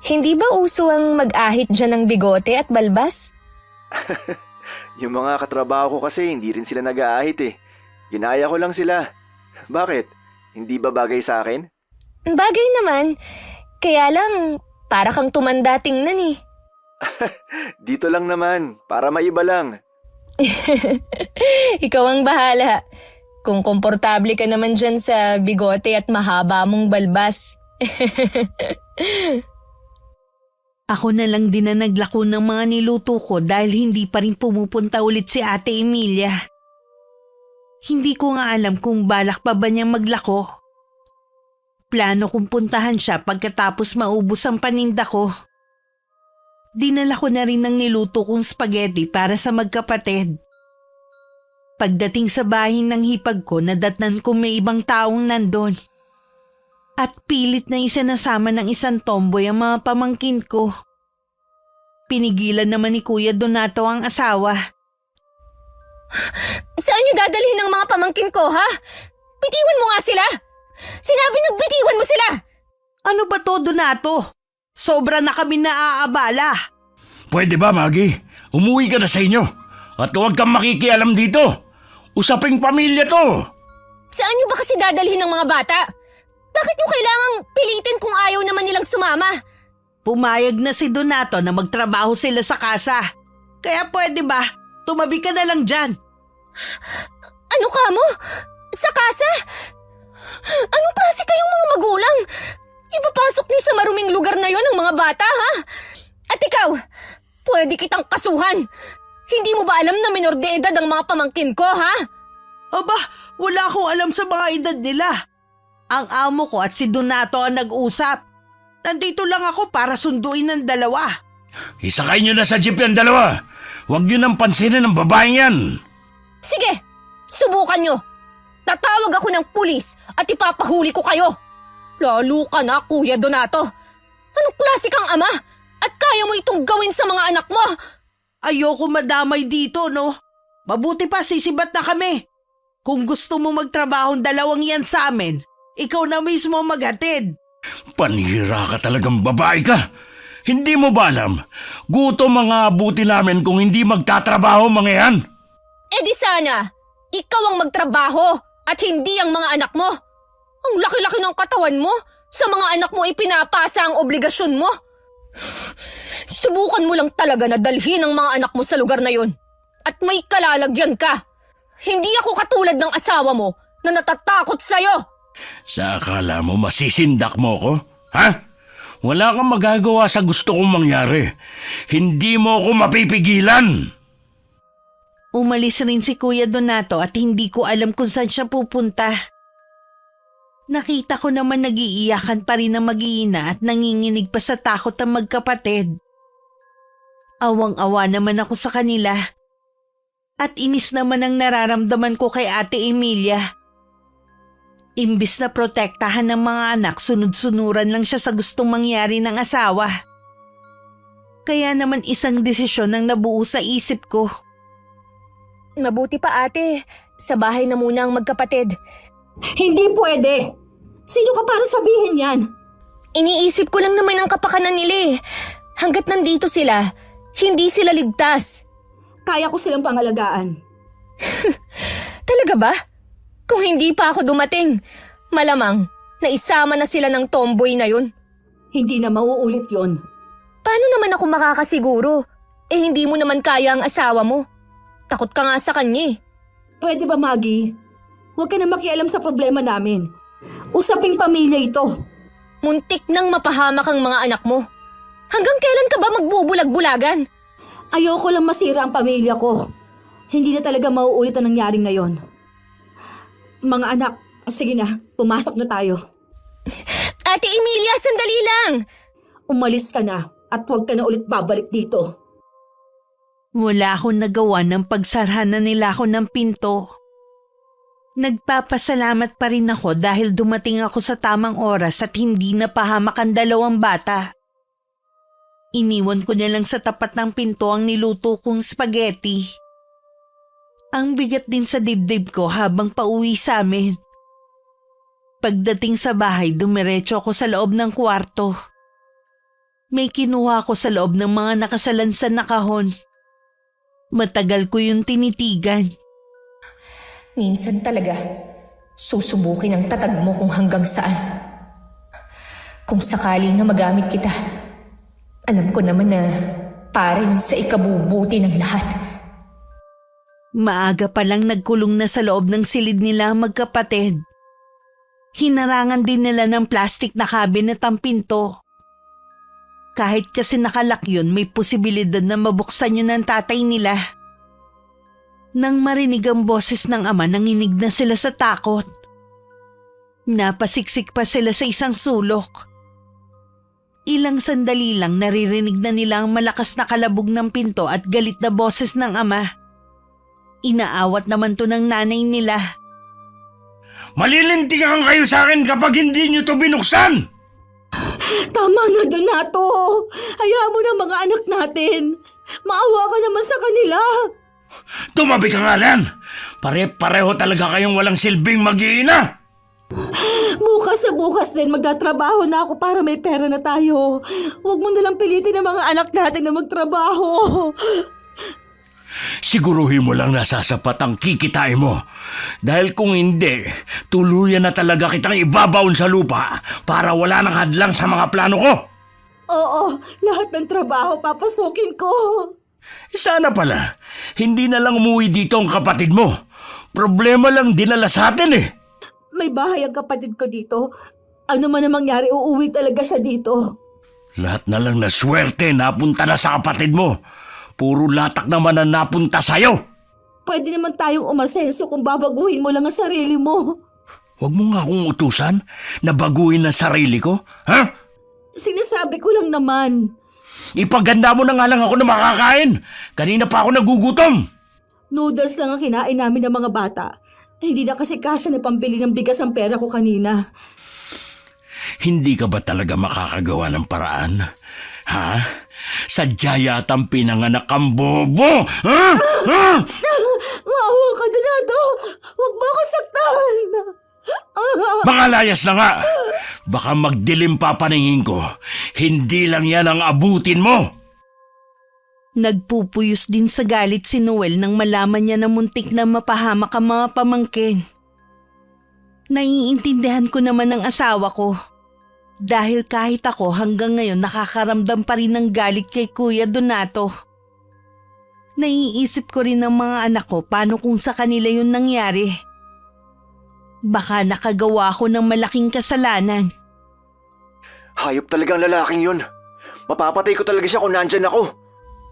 hindi ba uso ang mag-ahit dyan ng bigote at balbas? Yung mga katrabaho ko kasi hindi rin sila nag-aahit eh. Ginaya ko lang sila. Bakit? Hindi ba bagay sa akin? Bagay naman. Kaya lang, para kang tumanda tingnan eh. Dito lang naman, para maiba lang. Ikaw ang bahala. Kung komportable ka naman dyan sa bigote at mahaba mong balbas. Ako na lang din na naglako ng mga niluto ko dahil hindi pa rin pumupunta ulit si Ate Emilia. Hindi ko nga alam kung balak pa ba niyang maglako. Plano kong puntahan siya pagkatapos maubos ang paninda ko. Dinala ko na rin ng niluto kong spaghetti para sa magkapatid. Pagdating sa bahay ng hipag ko, nadatnan ko may ibang taong nandun. At pilit na isinasama ng isang tomboy ang mga pamangkin ko. Pinigilan naman ni Kuya Donato ang asawa. Saan niyo dadalhin ang mga pamangkin ko, ha? Bitiwan mo nga sila! Sinabi na bitiwan mo sila! Ano ba to, Donato? Sobra na kami naaabala. Pwede ba, Maggie? Umuwi ka na sa inyo. At huwag kang makikialam dito. Usaping pamilya to. Saan niyo ba kasi dadalhin ng mga bata? Bakit niyo kailangang pilitin kung ayaw naman nilang sumama? Pumayag na si Donato na magtrabaho sila sa kasa. Kaya pwede ba, tumabi ka na lang dyan. Ano ka mo? Sa kasa? Anong klase kayong mga magulang? Ipapasok niyo sa maruming lugar na yon ang mga bata, ha? At ikaw, pwede kitang kasuhan. Hindi mo ba alam na minor de edad ang mga pamangkin ko, ha? Aba, wala akong alam sa mga edad nila. Ang amo ko at si Donato ang nag-usap. Nandito lang ako para sunduin ng dalawa. Isakay nyo na sa jeep yan dalawa. Huwag nyo nang pansinin ang babaeng yan. Sige, subukan nyo. Tatawag ako ng pulis at ipapahuli ko kayo. Lalo ka na, Kuya Donato. Anong klase kang ama? At kaya mo itong gawin sa mga anak mo? Ayoko madamay dito, no? Mabuti pa sisibat na kami. Kung gusto mo magtrabahong dalawang yan sa amin, ikaw na mismo maghatid. Panira ka talagang babae ka. Hindi mo ba alam? Gutom ang aabuti namin kung hindi magtatrabaho mga yan. Eh di sana, ikaw ang magtrabaho at hindi ang mga anak mo. Ang laki-laki ng katawan mo, sa mga anak mo ipinapasa ang obligasyon mo. Subukan mo lang talaga na dalhin ang mga anak mo sa lugar na yon. At may kalalagyan ka. Hindi ako katulad ng asawa mo na natatakot sa'yo. Sa akala mo masisindak mo ko? Ha? Wala kang magagawa sa gusto kong mangyari. Hindi mo ako mapipigilan. Umalis rin si Kuya Donato at hindi ko alam kung saan siya pupunta. Nakita ko naman nagiiyakan pa rin ang mag-iina at nanginginig pa sa takot ang magkapatid. Awang-awa naman ako sa kanila. At inis naman ang nararamdaman ko kay Ate Emilia. Imbis na protektahan ng mga anak, sunod-sunuran lang siya sa gustong mangyari ng asawa. Kaya naman isang desisyon ang nabuo sa isip ko. Mabuti pa ate, sa bahay na muna ang magkapatid. Hindi pwede! Sino ka para sabihin yan? Iniisip ko lang naman ang kapakanan nila eh. Hanggat nandito sila, hindi sila ligtas. Kaya ko silang pangalagaan. Talaga ba? Kung hindi pa ako dumating, malamang naisama na sila ng tomboy na yun. Hindi na mauulit yon. Paano naman ako makakasiguro? hindi mo naman kaya ang asawa mo. Takot ka nga sa kanya eh. Pwede ba, Maggie? Huwag ka na makialam sa problema namin. Usaping pamilya ito. Muntik nang mapahamak ang mga anak mo. Hanggang kailan ka ba magbubulag-bulagan? Ayoko lang masira ang pamilya ko. Hindi na talaga mauulit ang nangyari ngayon. Mga anak, sige na, pumasok na tayo. Ate Emilia, sandali lang! Umalis ka na at huwag ka na ulit babalik dito. Wala akong nagawa ng pagsarhana nila ako ng pinto. Nagpapasalamat pa rin ako dahil dumating ako sa tamang oras at hindi napahamak ang dalawang bata. Iniwan ko na lang sa tapat ng pinto ang niluto kong spaghetti. Ang bigat din sa dibdib ko habang pauwi sa amin. Pagdating sa bahay, dumiretso ako sa loob ng kwarto. May kinuha ko sa loob ng mga nakasalansan na kahon. Matagal ko yung tinitigan. Minsan talaga, susubukin ang tatag mo kung hanggang saan. Kung sakali na magamit kita, alam ko naman na para yun sa ikabubuti ng lahat. Maaga pa lang nagkulong na sa loob ng silid nila ang magkapatid. Hinarangan din nila ng plastic na cabinet ang pinto. Kahit kasi nakalak yun, may posibilidad na mabuksan yun ng tatay nila. Nang marinig ang boses ng ama, nanginig na sila sa takot. Napasiksik pa sila sa isang sulok. Ilang sandali lang naririnig na nila ang malakas na kalabog ng pinto at galit na boses ng ama. Inaawat naman to ng nanay nila. Malilintikan kayo sa akin kapag hindi nyo to binuksan! Tama na, Donato. Hayaan mo na mga anak natin. Maawa ka naman sa kanila. Tumabi ka nga lang! Pare-pareho talaga kayong walang silbing mag-iina! Bukas sa bukas din magtatrabaho na ako para may pera na tayo. Huwag mo nalang pilitin ang mga anak natin na magtrabaho. Siguruhin mo lang nasasapat ang kikitain mo. Dahil kung hindi, tuluyan na talaga kitang ibabaon sa lupa para wala nang hadlang sa mga plano ko. Oo, lahat ng trabaho papasukin ko. Sana pala, hindi na lang umuwi dito ang kapatid mo. Problema lang dinala sa atin eh. May bahay ang kapatid ko dito. Ano man ang mangyari, uuwi talaga siya dito. Lahat na lang na swerte napunta na sa kapatid mo. Puro latak naman ang napunta sa'yo. Pwede naman tayong umasenso kung babaguhin mo lang ang sarili mo. Huwag mo nga akong utusan na baguhin ang sarili ko, ha? Sinasabi ko lang naman. Ipaganda mo na nga lang ako na makakain. Kanina pa ako nagugutom. Noodles lang ang kinain namin ng mga bata. Hindi na kasi kasya na pambili ng bigas ang pera ko kanina. Hindi ka ba talaga makakagawa ng paraan? Ha? Sadya yatang pinanganak ang bobo! Ha? Ha? Maawa ka, Donato! Huwag mo ako saktan! Mga layas na nga! Baka magdilim pa paningin ko. Hindi lang yan ang abutin mo! Nagpupuyos din sa galit si Noel nang malaman niya na muntik na mapahamak ang mga pamangkin. Naiintindihan ko naman ang asawa ko. Dahil kahit ako hanggang ngayon nakakaramdam pa rin ng galit kay Kuya Donato. Naiisip ko rin ng mga anak ko paano kung sa kanila yun nangyari. Baka nakagawa ako ng malaking kasalanan. Hayop talagang lalaking yun. Mapapatay ko talaga siya kung nandyan ako.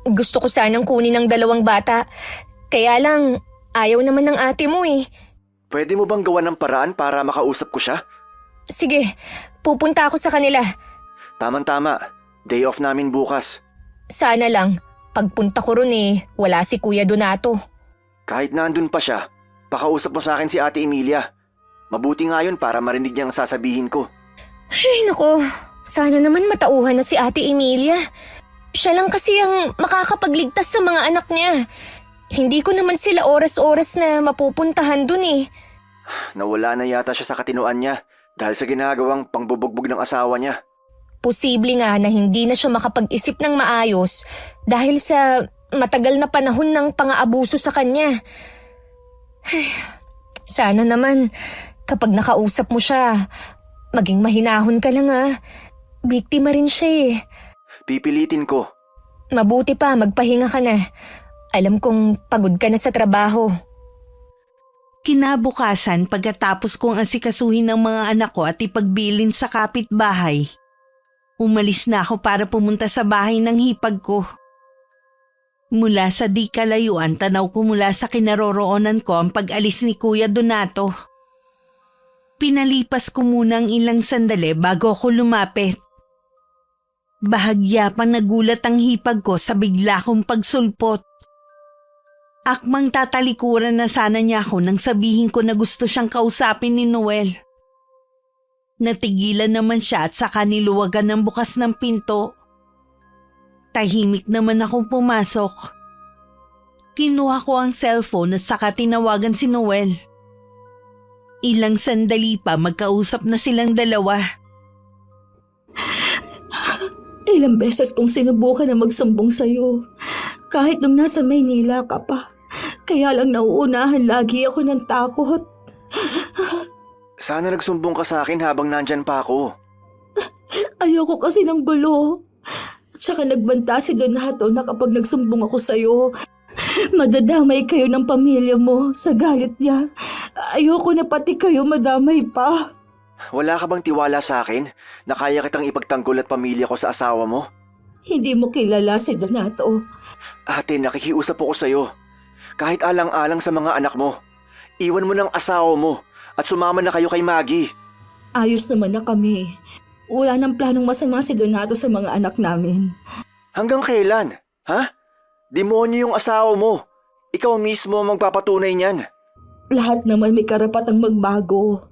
Gusto ko sanang kunin ang dalawang bata. Kaya lang, ayaw naman ng ate mo eh. Pwede mo bang gawa ng paraan para makausap ko siya? Sige, pupunta ako sa kanila. Tamang-tama. Day off namin bukas. Sana lang, pagpunta ko ron wala si Kuya Donato. Kahit nandun pa siya, pakausap mo sa akin si Ate Emilia. Mabuti nga yun para marinig niya ang sasabihin ko. Ay nako, sana naman matauhan na si Ate Emilia. Siya lang kasi ang makakapagligtas sa mga anak niya. Hindi ko naman sila oras-oras na mapupuntahan dun eh. Nawala na yata siya sa katinuan niya dahil sa ginagawang pangbubugbog ng asawa niya. Posible nga na hindi na siya makapag-isip ng maayos dahil sa matagal na panahon ng pang-aabuso sa kanya. Ay, sana naman kapag nakausap mo siya, maging mahinahon ka lang ah. Biktima rin siya eh. Pipilitin ko. Mabuti pa, magpahinga ka na. Alam kong pagod ka na sa trabaho. Kinabukasan pagkatapos kong asikasuhin ng mga anak ko at ipagbilin sa kapitbahay, umalis na ako para pumunta sa bahay ng hipag ko. Mula sa di kalayuan, tanaw ko mula sa kinaroroonan ko ang pag-alis ni Kuya Donato. Pinalipas ko muna ang ilang sandali bago ako lumapit. Bahagya pang nagulat ang hipag ko sa bigla kong pagsulpot. Akmang tatalikuran na sana niya ako nang sabihin ko na gusto siyang kausapin ni Noel. Natigilan naman siya at saka niluwagan ng bukas ng pinto. Tahimik naman akong pumasok. Kinuha ko ang cellphone at saka tinawagan si Noel. Ilang sandali pa magkausap na silang dalawa. Ilang beses kong sinubukan na magsumbong sa'yo. Kahit nung nasa Maynila ka pa. Kaya lang nauunahan lagi ako ng takot. Sana nagsumbong ka sa akin habang nandyan pa ako. Ayoko kasi ng gulo. At saka nagbanta si Donato na kapag nagsumbong ako sa'yo, madadamay kayo ng pamilya mo sa galit niya. Ayoko na pati kayo madamay pa. Wala ka bang tiwala sa akin na kaya kitang ipagtanggol at pamilya ko sa asawa mo? Hindi mo kilala si Donato. Ate, nakikiusap ako sa'yo. Kahit alang-alang sa mga anak mo, iwan mo ng asawa mo at sumama na kayo kay Maggie. Ayos naman na kami. Wala nang planong masama si Donato sa mga anak namin. Hanggang kailan? Ha? Demonyo yung asawa mo. Ikaw mismo ang magpapatunay niyan. Lahat naman may karapatang magbago.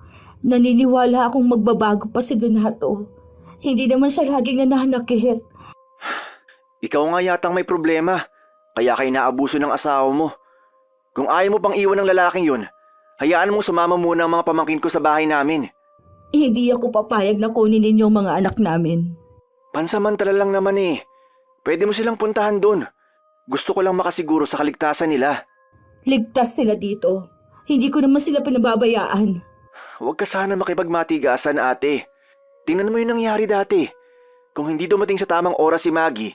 Naniniwala akong magbabago pa si Donato. Hindi naman siya laging nananakit. Ikaw nga yatang may problema, kaya kayo naabuso ng asawa mo. Kung ayaw mo pang iwan ng lalaking yun, hayaan mong sumama muna ang mga pamangkin ko sa bahay namin. Hindi ako papayag na kunin ninyo ang mga anak namin. Pansamantala lang naman eh. Pwede mo silang puntahan doon. Gusto ko lang makasiguro sa kaligtasan nila. Ligtas sila dito. Hindi ko naman sila pinababayaan. Huwag ka sana makipagmatigasan, ate. Tingnan mo yung nangyari dati. Kung hindi dumating sa tamang oras si Maggie,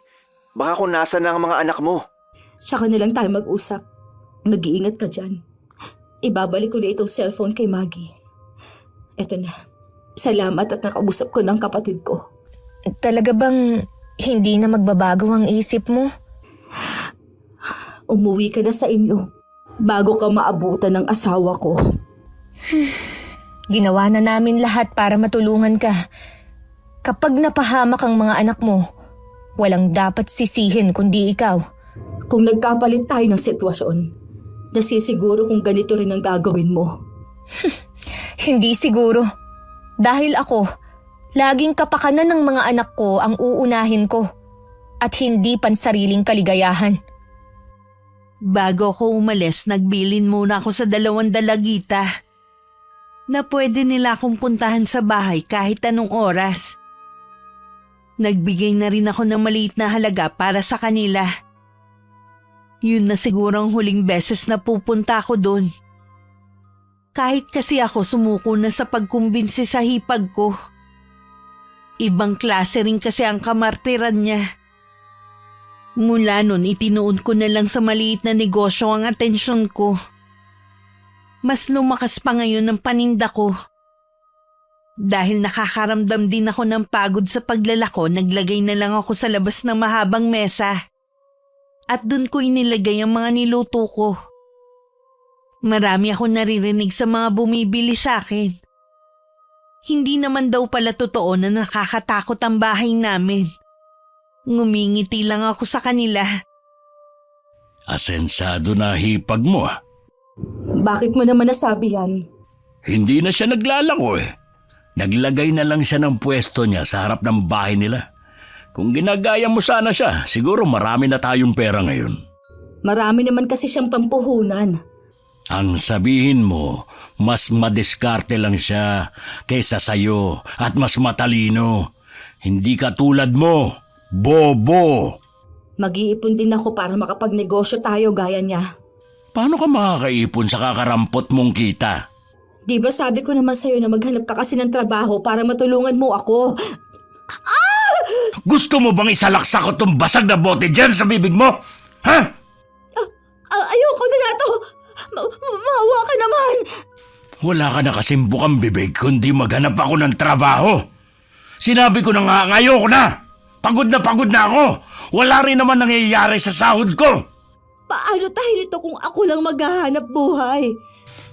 baka kung nasa na ang mga anak mo. Tsaka na lang tayo mag-usap. Mag-iingat ka dyan. Ibabalik ko na itong cellphone kay Maggie. Eto na. Salamat at nakausap ko ng kapatid ko. Talaga bang hindi na magbabago ang isip mo? Umuwi ka na sa inyo bago ka maabutan ng asawa ko. Ginawa na namin lahat para matulungan ka. Kapag napahamak ang mga anak mo, walang dapat sisihin kundi ikaw. Kung nagkapalit tayo ng sitwasyon, nasisiguro kung ganito rin ang gagawin mo. Hindi siguro. Dahil ako, laging kapakanan ng mga anak ko ang uunahin ko at hindi pansariling kaligayahan. Bago ako umalis, nagbilin muna ako sa 2 dalagita na pwede nila akong puntahan sa bahay kahit anong oras. Nagbigay na rin ako ng maliit na halaga para sa kanila. Yun na siguro ang huling beses na pupunta ako doon. Kahit kasi ako sumuko na sa pagkumbinsi sa hipag ko. Ibang klase rin kasi ang kamartiran niya. Mula nun, itinuon ko na lang sa maliit na negosyo ang atensyon ko. Mas lumakas pa ngayon ang paninda ko. Dahil nakakaramdam din ako ng pagod sa paglalako, naglagay na lang ako sa labas ng mahabang mesa. At dun ko inilagay ang mga niluto ko. Marami akong naririnig sa mga bumibili sa akin. Hindi naman daw pala totoo na nakakatakot ang bahay namin. Ngumingiti lang ako sa kanila. Asensado na hipag mo ah. Bakit mo naman nasabi yan? Hindi na siya naglalako eh. Naglagay na lang siya ng pwesto niya sa harap ng bahay nila. Kung ginagaya mo sana siya, siguro marami na tayong pera ngayon. Marami naman kasi siyang pampuhunan. Ang sabihin mo, mas madiskarte lang siya kaysa sayo at mas matalino. Hindi katulad mo, bobo! Mag-iipon din ako para makapagnegosyo tayo gaya niya. Paano ka makakaipon sa kakarampot mong kita? Di ba sabi ko naman sa'yo na maghanap ka kasi ng trabaho para matulungan mo ako? Gusto mo bang isalaksak ko tong basag na bote dyan sa bibig mo? Ha? Ayoko na to. Maawa ka naman. Wala ka na kasing bukang bibig kundi maghanap ako ng trabaho. Sinabi ko na nga, ayoko na. Pagod na ako. Wala rin naman nangyayari sa sahod ko. Paano tayo nito kung ako lang maghahanap buhay?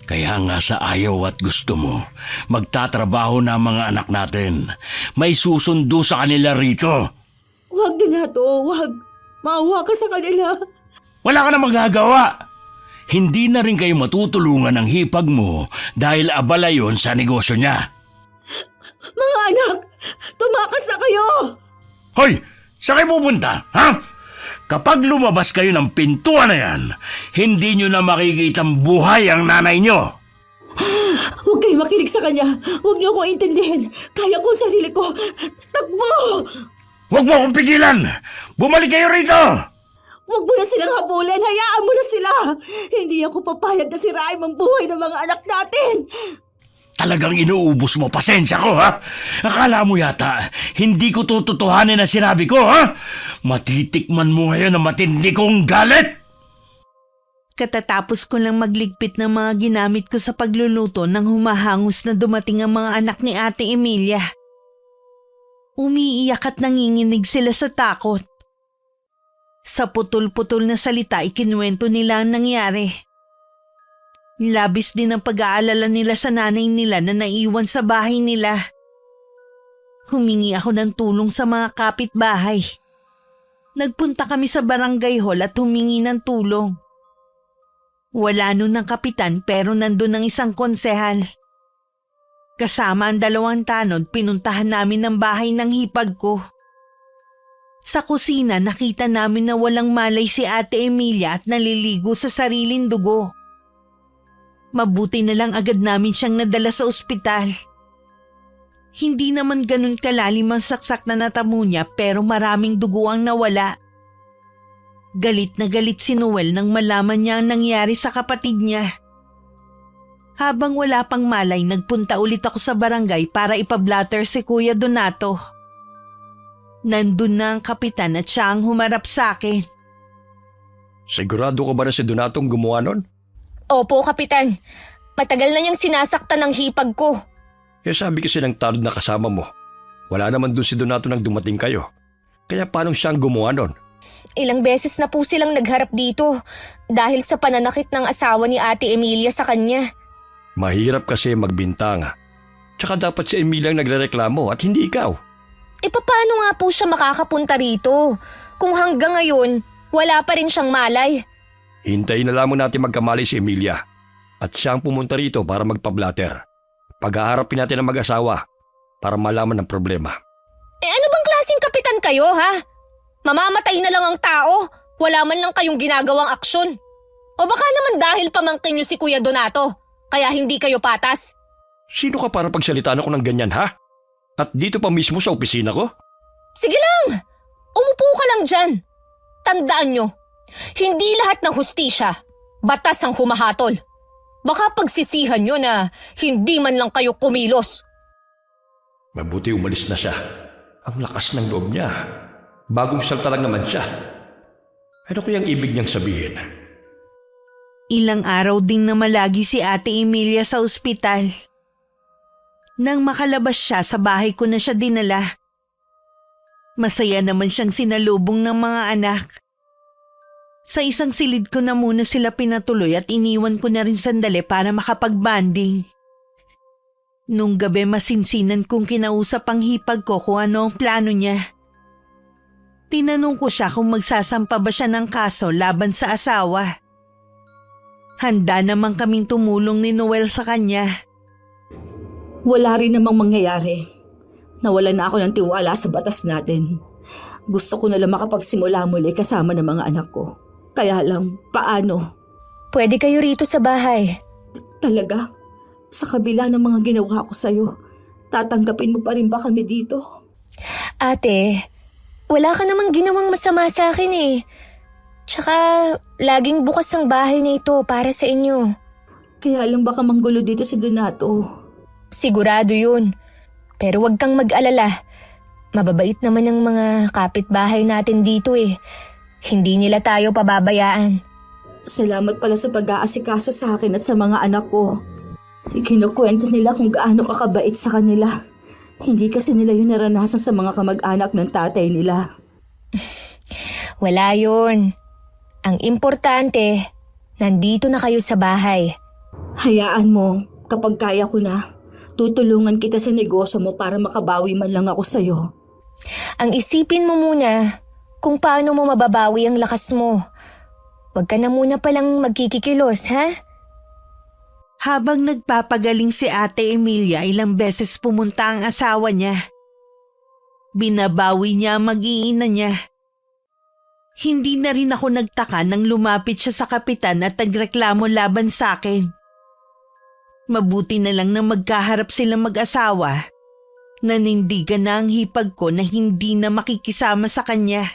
Kaya nga sa ayaw at gusto mo, magtatrabaho na ang mga anak natin. May susundo sa kanila rito. Huwag na to, huwag. Maawa ka sa kanila. Wala ka na magagawa. Hindi na rin kayo matutulungan ng hipag mo dahil abala yon sa negosyo niya. Mga anak, tumakas na kayo! Hoy! Saan kayo pupunta? Ha? Kapag lumabas kayo ng pintuan na yan, hindi nyo na makikitang buhay ang nanay nyo. Huwag kayo makinig sa kanya. Huwag niyo akong intindihin. Kaya ko ang sarili ko. Takbo! Huwag mo akong pigilan! Bumalik kayo rito! Huwag mo na silang habulin. Hayaan mo na sila. Hindi ako papayag na sirain ang buhay ng mga anak natin. Talagang inuubos mo pasensya ko, ha? Akala mo yata, hindi ko tututuhanin na sinabi ko, ha? Matitikman mo ngayon ang matindi kong galit! Katatapos ko lang magligpit ng mga ginamit ko sa pagluluto nang humahangos na dumating ang mga anak ni Ate Emilia. Umiiyak at nanginginig sila sa takot. Sa putol-putol na salita ikinuwento nila ang nangyari. Labis din ang pag-aalala nila sa nanay nila na naiwan sa bahay nila. Humingi ako ng tulong sa mga kapitbahay. Nagpunta kami sa barangay hall at humingi ng tulong. Wala nun ng kapitan pero nandun ang isang konsehal. Kasama ang 2 tanod, pinuntahan namin ang bahay ng hipag ko. Sa kusina nakita namin na walang malay si Ate Emilia at naliligo sa sariling dugo. Mabuti na lang agad namin siyang nadala sa ospital. Hindi naman ganun kalalim ang saksak na natamo niya pero maraming dugo ang nawala. Galit na galit si Noel nang malaman niya ang nangyari sa kapatid niya. Habang wala pang malay, nagpunta ulit ako sa barangay para ipablatter si Kuya Donato. Nandun na ang kapitan at siya ang humarap sa akin. Sigurado ka ba na si Donatong gumawa nun? Opo, Kapitan. Matagal na niyang sinasaktan ng hipag ko. Eh sabi kasi ng tanod na kasama mo, wala naman dun si Donato nang dumating kayo. Kaya paano siyang gumawa nun? Ilang beses na po silang nagharap dito dahil sa pananakit ng asawa ni Ate Emilia sa kanya. Mahirap kasi magbintang. Tsaka dapat si Emilia ang nagrereklamo at hindi ikaw. E paano nga po siya makakapunta rito kung hanggang ngayon wala pa rin siyang malay? Hintayin na lamang natin magkamali si Emilia at siya ang pumunta rito para magpablatter. Pag-aharapin natin ang mag-asawa para malaman ang problema. Eh ano bang klaseng kapitan kayo, ha? Mamamatay na lang ang tao, wala man lang kayong ginagawang aksyon. O baka naman dahil pamangkin niyo si Kuya Donato, kaya hindi kayo patas? Sino ka para pagsalitaan ako ng ganyan, ha? At dito pa mismo sa opisina ko? Sige lang, umupo ka lang dyan. Tandaan nyo, hindi lahat ng hustisya, batas ang humahatol. Baka pagsisihan nyo na hindi man lang kayo kumilos. Mabuti umalis na siya. Ang lakas ng loob niya. Bagong salta lang naman siya. Ano kayang ibig niyang sabihin? Ilang araw ding namalagi si Ate Emilia sa ospital. Nang makalabas siya, sa bahay ko na siya dinala. Masaya naman siyang sinalubong ng mga anak. Sa isang silid ko na muna sila pinatuloy at iniwan ko na rin sandali para makapag-banding. Nung gabi masinsinan kong kinausap ang hipag ko kung ano ang plano niya. Tinanong ko siya kung magsasampa ba siya ng kaso laban sa asawa. Handa naman kaming tumulong ni Noel sa kanya. Wala rin namang mangyayari. Nawalan na ako ng tiwala sa batas natin. Gusto ko na lang makapagsimula muli kasama ng mga anak ko. Kaya lang, paano? Pwede kayo rito sa bahay. Talaga? Sa kabila ng mga ginawa ko sa'yo, tatanggapin mo pa rin ba kami dito? Ate, wala ka namang ginawang masama sa akin eh. Tsaka, laging bukas ang bahay na ito para sa inyo. Kaya lang baka manggulo dito si Donato. Sigurado yun. Pero wag kang mag-alala. mababait naman ang mga kapitbahay natin dito eh. Hindi nila tayo pababayaan. Salamat pala sa pag-aasikaso sa akin at sa mga anak ko. Ikinukwento nila kung gaano kakabait sa kanila. Hindi kasi nila yun naranasan sa mga kamag-anak ng tatay nila. Wala yun. Ang importante, nandito na kayo sa bahay. Hayaan mo, kapag kaya ko na, tutulungan kita sa negosyo mo para makabawi man lang ako sa'yo. Ang isipin mo muna kung paano mo mababawi ang lakas mo. Huwag ka na muna palang magkikikilos, ha? Habang nagpapagaling si Ate Emilia, ilang beses pumunta ang asawa niya. Binabawi niya ang mag-iina niya. Hindi na rin ako nagtaka nang lumapit siya sa kapitan at nagreklamo laban sa akin. Mabuti na lang na magkaharap silang mag-asawa. Nanindigan na ang hipag ko na hindi na makikisama sa kanya.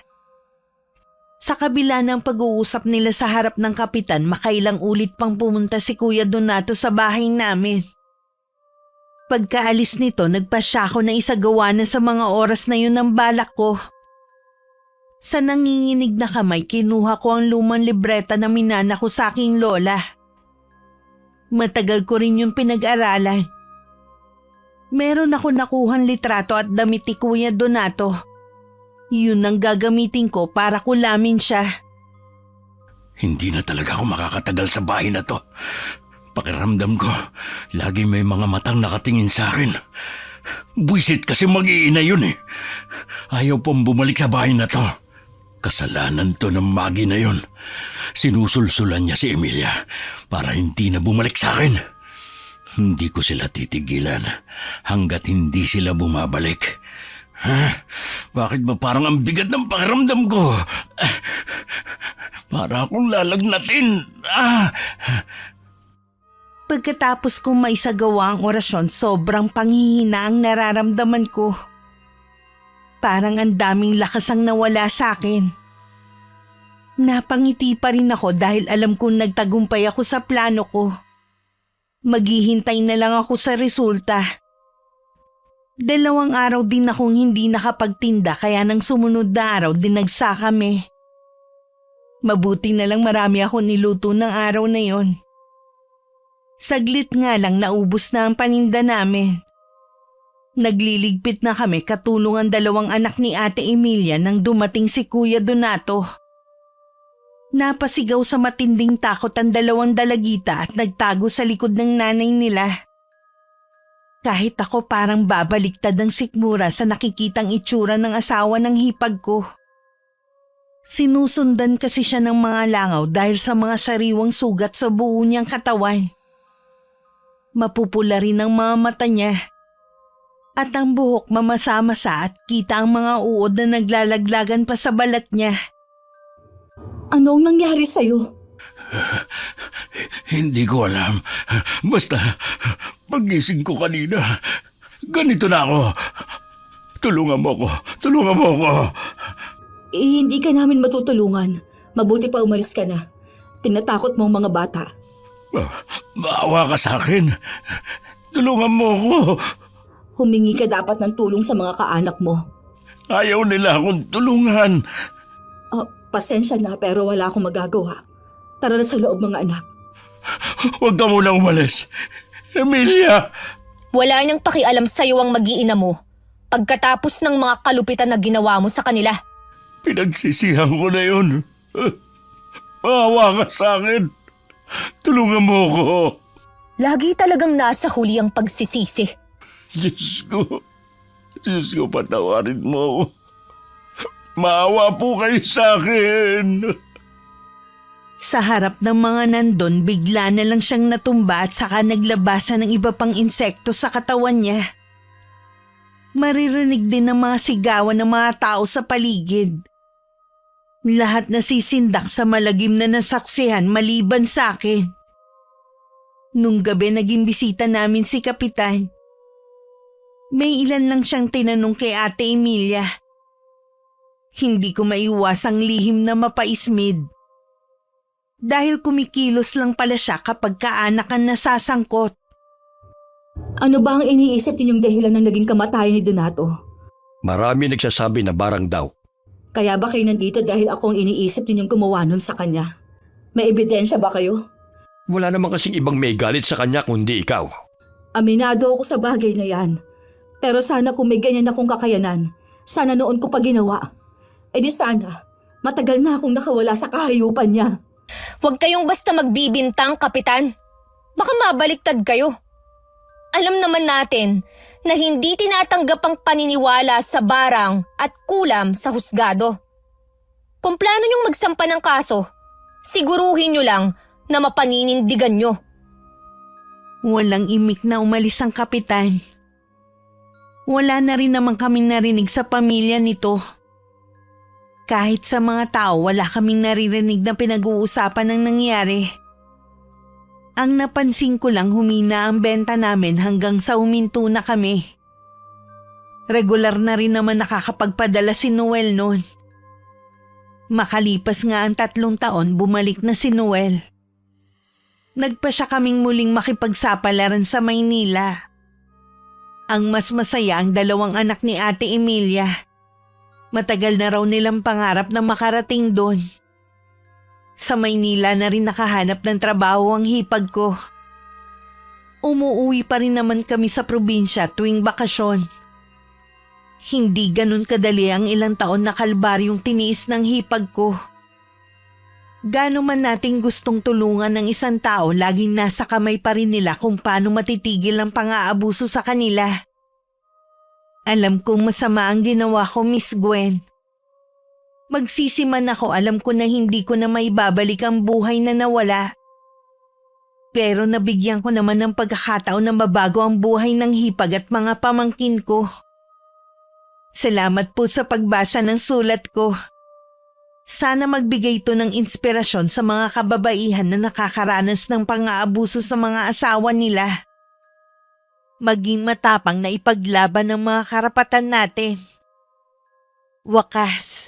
Sa kabila ng pag-uusap nila sa harap ng kapitan, makailang ulit pang pumunta si Kuya Donato sa bahay namin. Pagkaalis nito, nagpasya ako na isagawa na sa mga oras na yun ang balak ko. Sa nanginginig na kamay, kinuha ko ang lumang libreta na minana ko sa aking lola. Matagal ko rin yung pinag-aralan. Meron ako nakuhang litrato at damit ni Kuya Donato. Yun ang gagamitin ko para kulamin siya. Hindi na talaga ako makakatagal sa bahay na to. Pakiramdam ko, lagi may mga matang nakatingin sa akin. Buisit kasi mag-iina yun eh. Ayaw pong bumalik sa bahay na to. Kasalanan to ng magi na yun. Sinusulsulan niya si Emilia para hindi na bumalik sa akin. Hindi ko sila titigilan hanggat hindi sila bumabalik. Bakit ba parang ang bigat ng pakiramdam ko? Para akong lalagnatin. Pagkatapos kong maisagawa ang orasyon, sobrang panghihina ang nararamdaman ko. Parang ang daming lakas ang nawala sa akin. Napangiti pa rin ako dahil alam kong nagtagumpay ako sa plano ko. Maghihintay na lang ako sa resulta. 2 araw din akong hindi nakapagtinda kaya nang sumunod na araw dinagsa kami. Mabuti na lang marami ako niluto ng araw na yon. Saglit nga lang naubos na ang paninda namin. Nagliligpit na kami katulong ang 2 anak ni Ate Emilia nang dumating si Kuya Donato. Napasigaw sa matinding takot ang 2 dalagita at nagtago sa likod ng nanay nila. Kahit ako parang babaliktad ang sikmura sa nakikitang itsura ng asawa ng hipag ko. Sinusundan kasi siya ng mga langaw dahil sa mga sariwang sugat sa buo niyang katawan. Mapupula rin ang mga mata niya. At ang buhok mamasa-masa at kita ang mga uod na naglalaglagan pa sa balat niya. Anong nangyari sa'yo? Hindi ko alam. Basta, pagising ko kanina, ganito na ako. Tulungan mo ako. Tulungan mo ako. Hindi ka namin matutulungan. Mabuti pa umalis ka na. Tinatakot mo ang mga bata. Maawa ka sa akin. Tulungan mo ako. Humingi ka dapat ng tulong sa mga kaanak mo. Ayaw nila akong tulungan. Pasensya na pero wala akong magagawa. Tara na sa loob mga anak. Huwag ka muna umalis. Emilia! Wala nang pakialam sa'yo ang mag-iina mo pagkatapos ng mga kalupitan na ginawa mo sa kanila. Pinagsisihan ko na yun. Maawa ka sa akin. Tulungan mo ako. Lagi talagang nasa huli ang pagsisisi. Diyos ko, patawarin mo ako. Maawa po kayo sa akin. Sa harap ng mga nandun, bigla na lang siyang natumba at saka naglabasan ng iba pang insekto sa katawan niya. Maririnig din ng mga sigawan ng mga tao sa paligid. Lahat nasisindak sa malagim na nasaksihan maliban sa akin. Nung gabi naging bisita namin si Kapitan. May ilan lang siyang tinanong kay Ate Emilia. Hindi ko maiwasang lihim na mapaismid. Dahil kumikilos lang pala siya kapag kaanakan nasasangkot. Ano ba ang iniisip ninyong dahilan ng naging kamatayan ni Donato? Marami nagsasabi na barang daw. Kaya ba kayo nandito dahil ako ang iniisip ninyong gumawa nun sa kanya? May ebidensya ba kayo? Wala naman kasing ibang may galit sa kanya kundi ikaw. Aminado ako sa bagay na yan. Pero sana kung may ganyan akong kakayanan, sana noon ko pa ginawa. E di sana, matagal na akong nakawala sa kahayupan niya. Huwag kayong basta magbibintang, Kapitan. Baka mabaliktad kayo. Alam naman natin na hindi tinatanggap ang paniniwala sa barang at kulam sa husgado. Kung plano niyong magsampa ng kaso, siguruhin niyo lang na mapaninindigan niyo. Walang imik na umalis ang kapitan. Wala na rin naman kaming narinig sa pamilya nito. Kahit sa mga tao, wala kaming naririnig na pinag-uusapan ng nangyari. Ang napansin ko lang humina ang benta namin hanggang sa uminto na kami. Regular na rin naman nakakapagpadala si Noel noon. Makalipas nga ang 3 taon, bumalik na si Noel. Nagpa siya kaming muling makipagsapalaran sa Maynila. Ang mas masaya ang 2 anak ni Ate Emilia. Matagal na raw nilang pangarap na makarating doon. Sa Maynila na rin nakahanap ng trabaho ang hipag ko. Umuuwi pa rin naman kami sa probinsya tuwing bakasyon. Hindi ganun kadali ang ilang taon na kalbaryong tiniis ng hipag ko. Gano man nating gustong tulungan ng isang tao, laging nasa kamay pa rin nila kung paano matitigil ang pang-aabuso sa kanila. Alam kong masama ang ginawa ko, Miss Gwen. Magsisiman ako, alam ko na hindi ko na maibabalik ang buhay na nawala. Pero nabigyan ko naman ng pagkakataon na mabago ang buhay ng hipag at mga pamangkin ko. Salamat po sa pagbasa ng sulat ko. Sana magbigay ito ng inspirasyon sa mga kababaihan na nakakaranas ng pang-aabuso sa mga asawa nila. Maging matapang na ipaglaban ang mga karapatan natin. Wakas,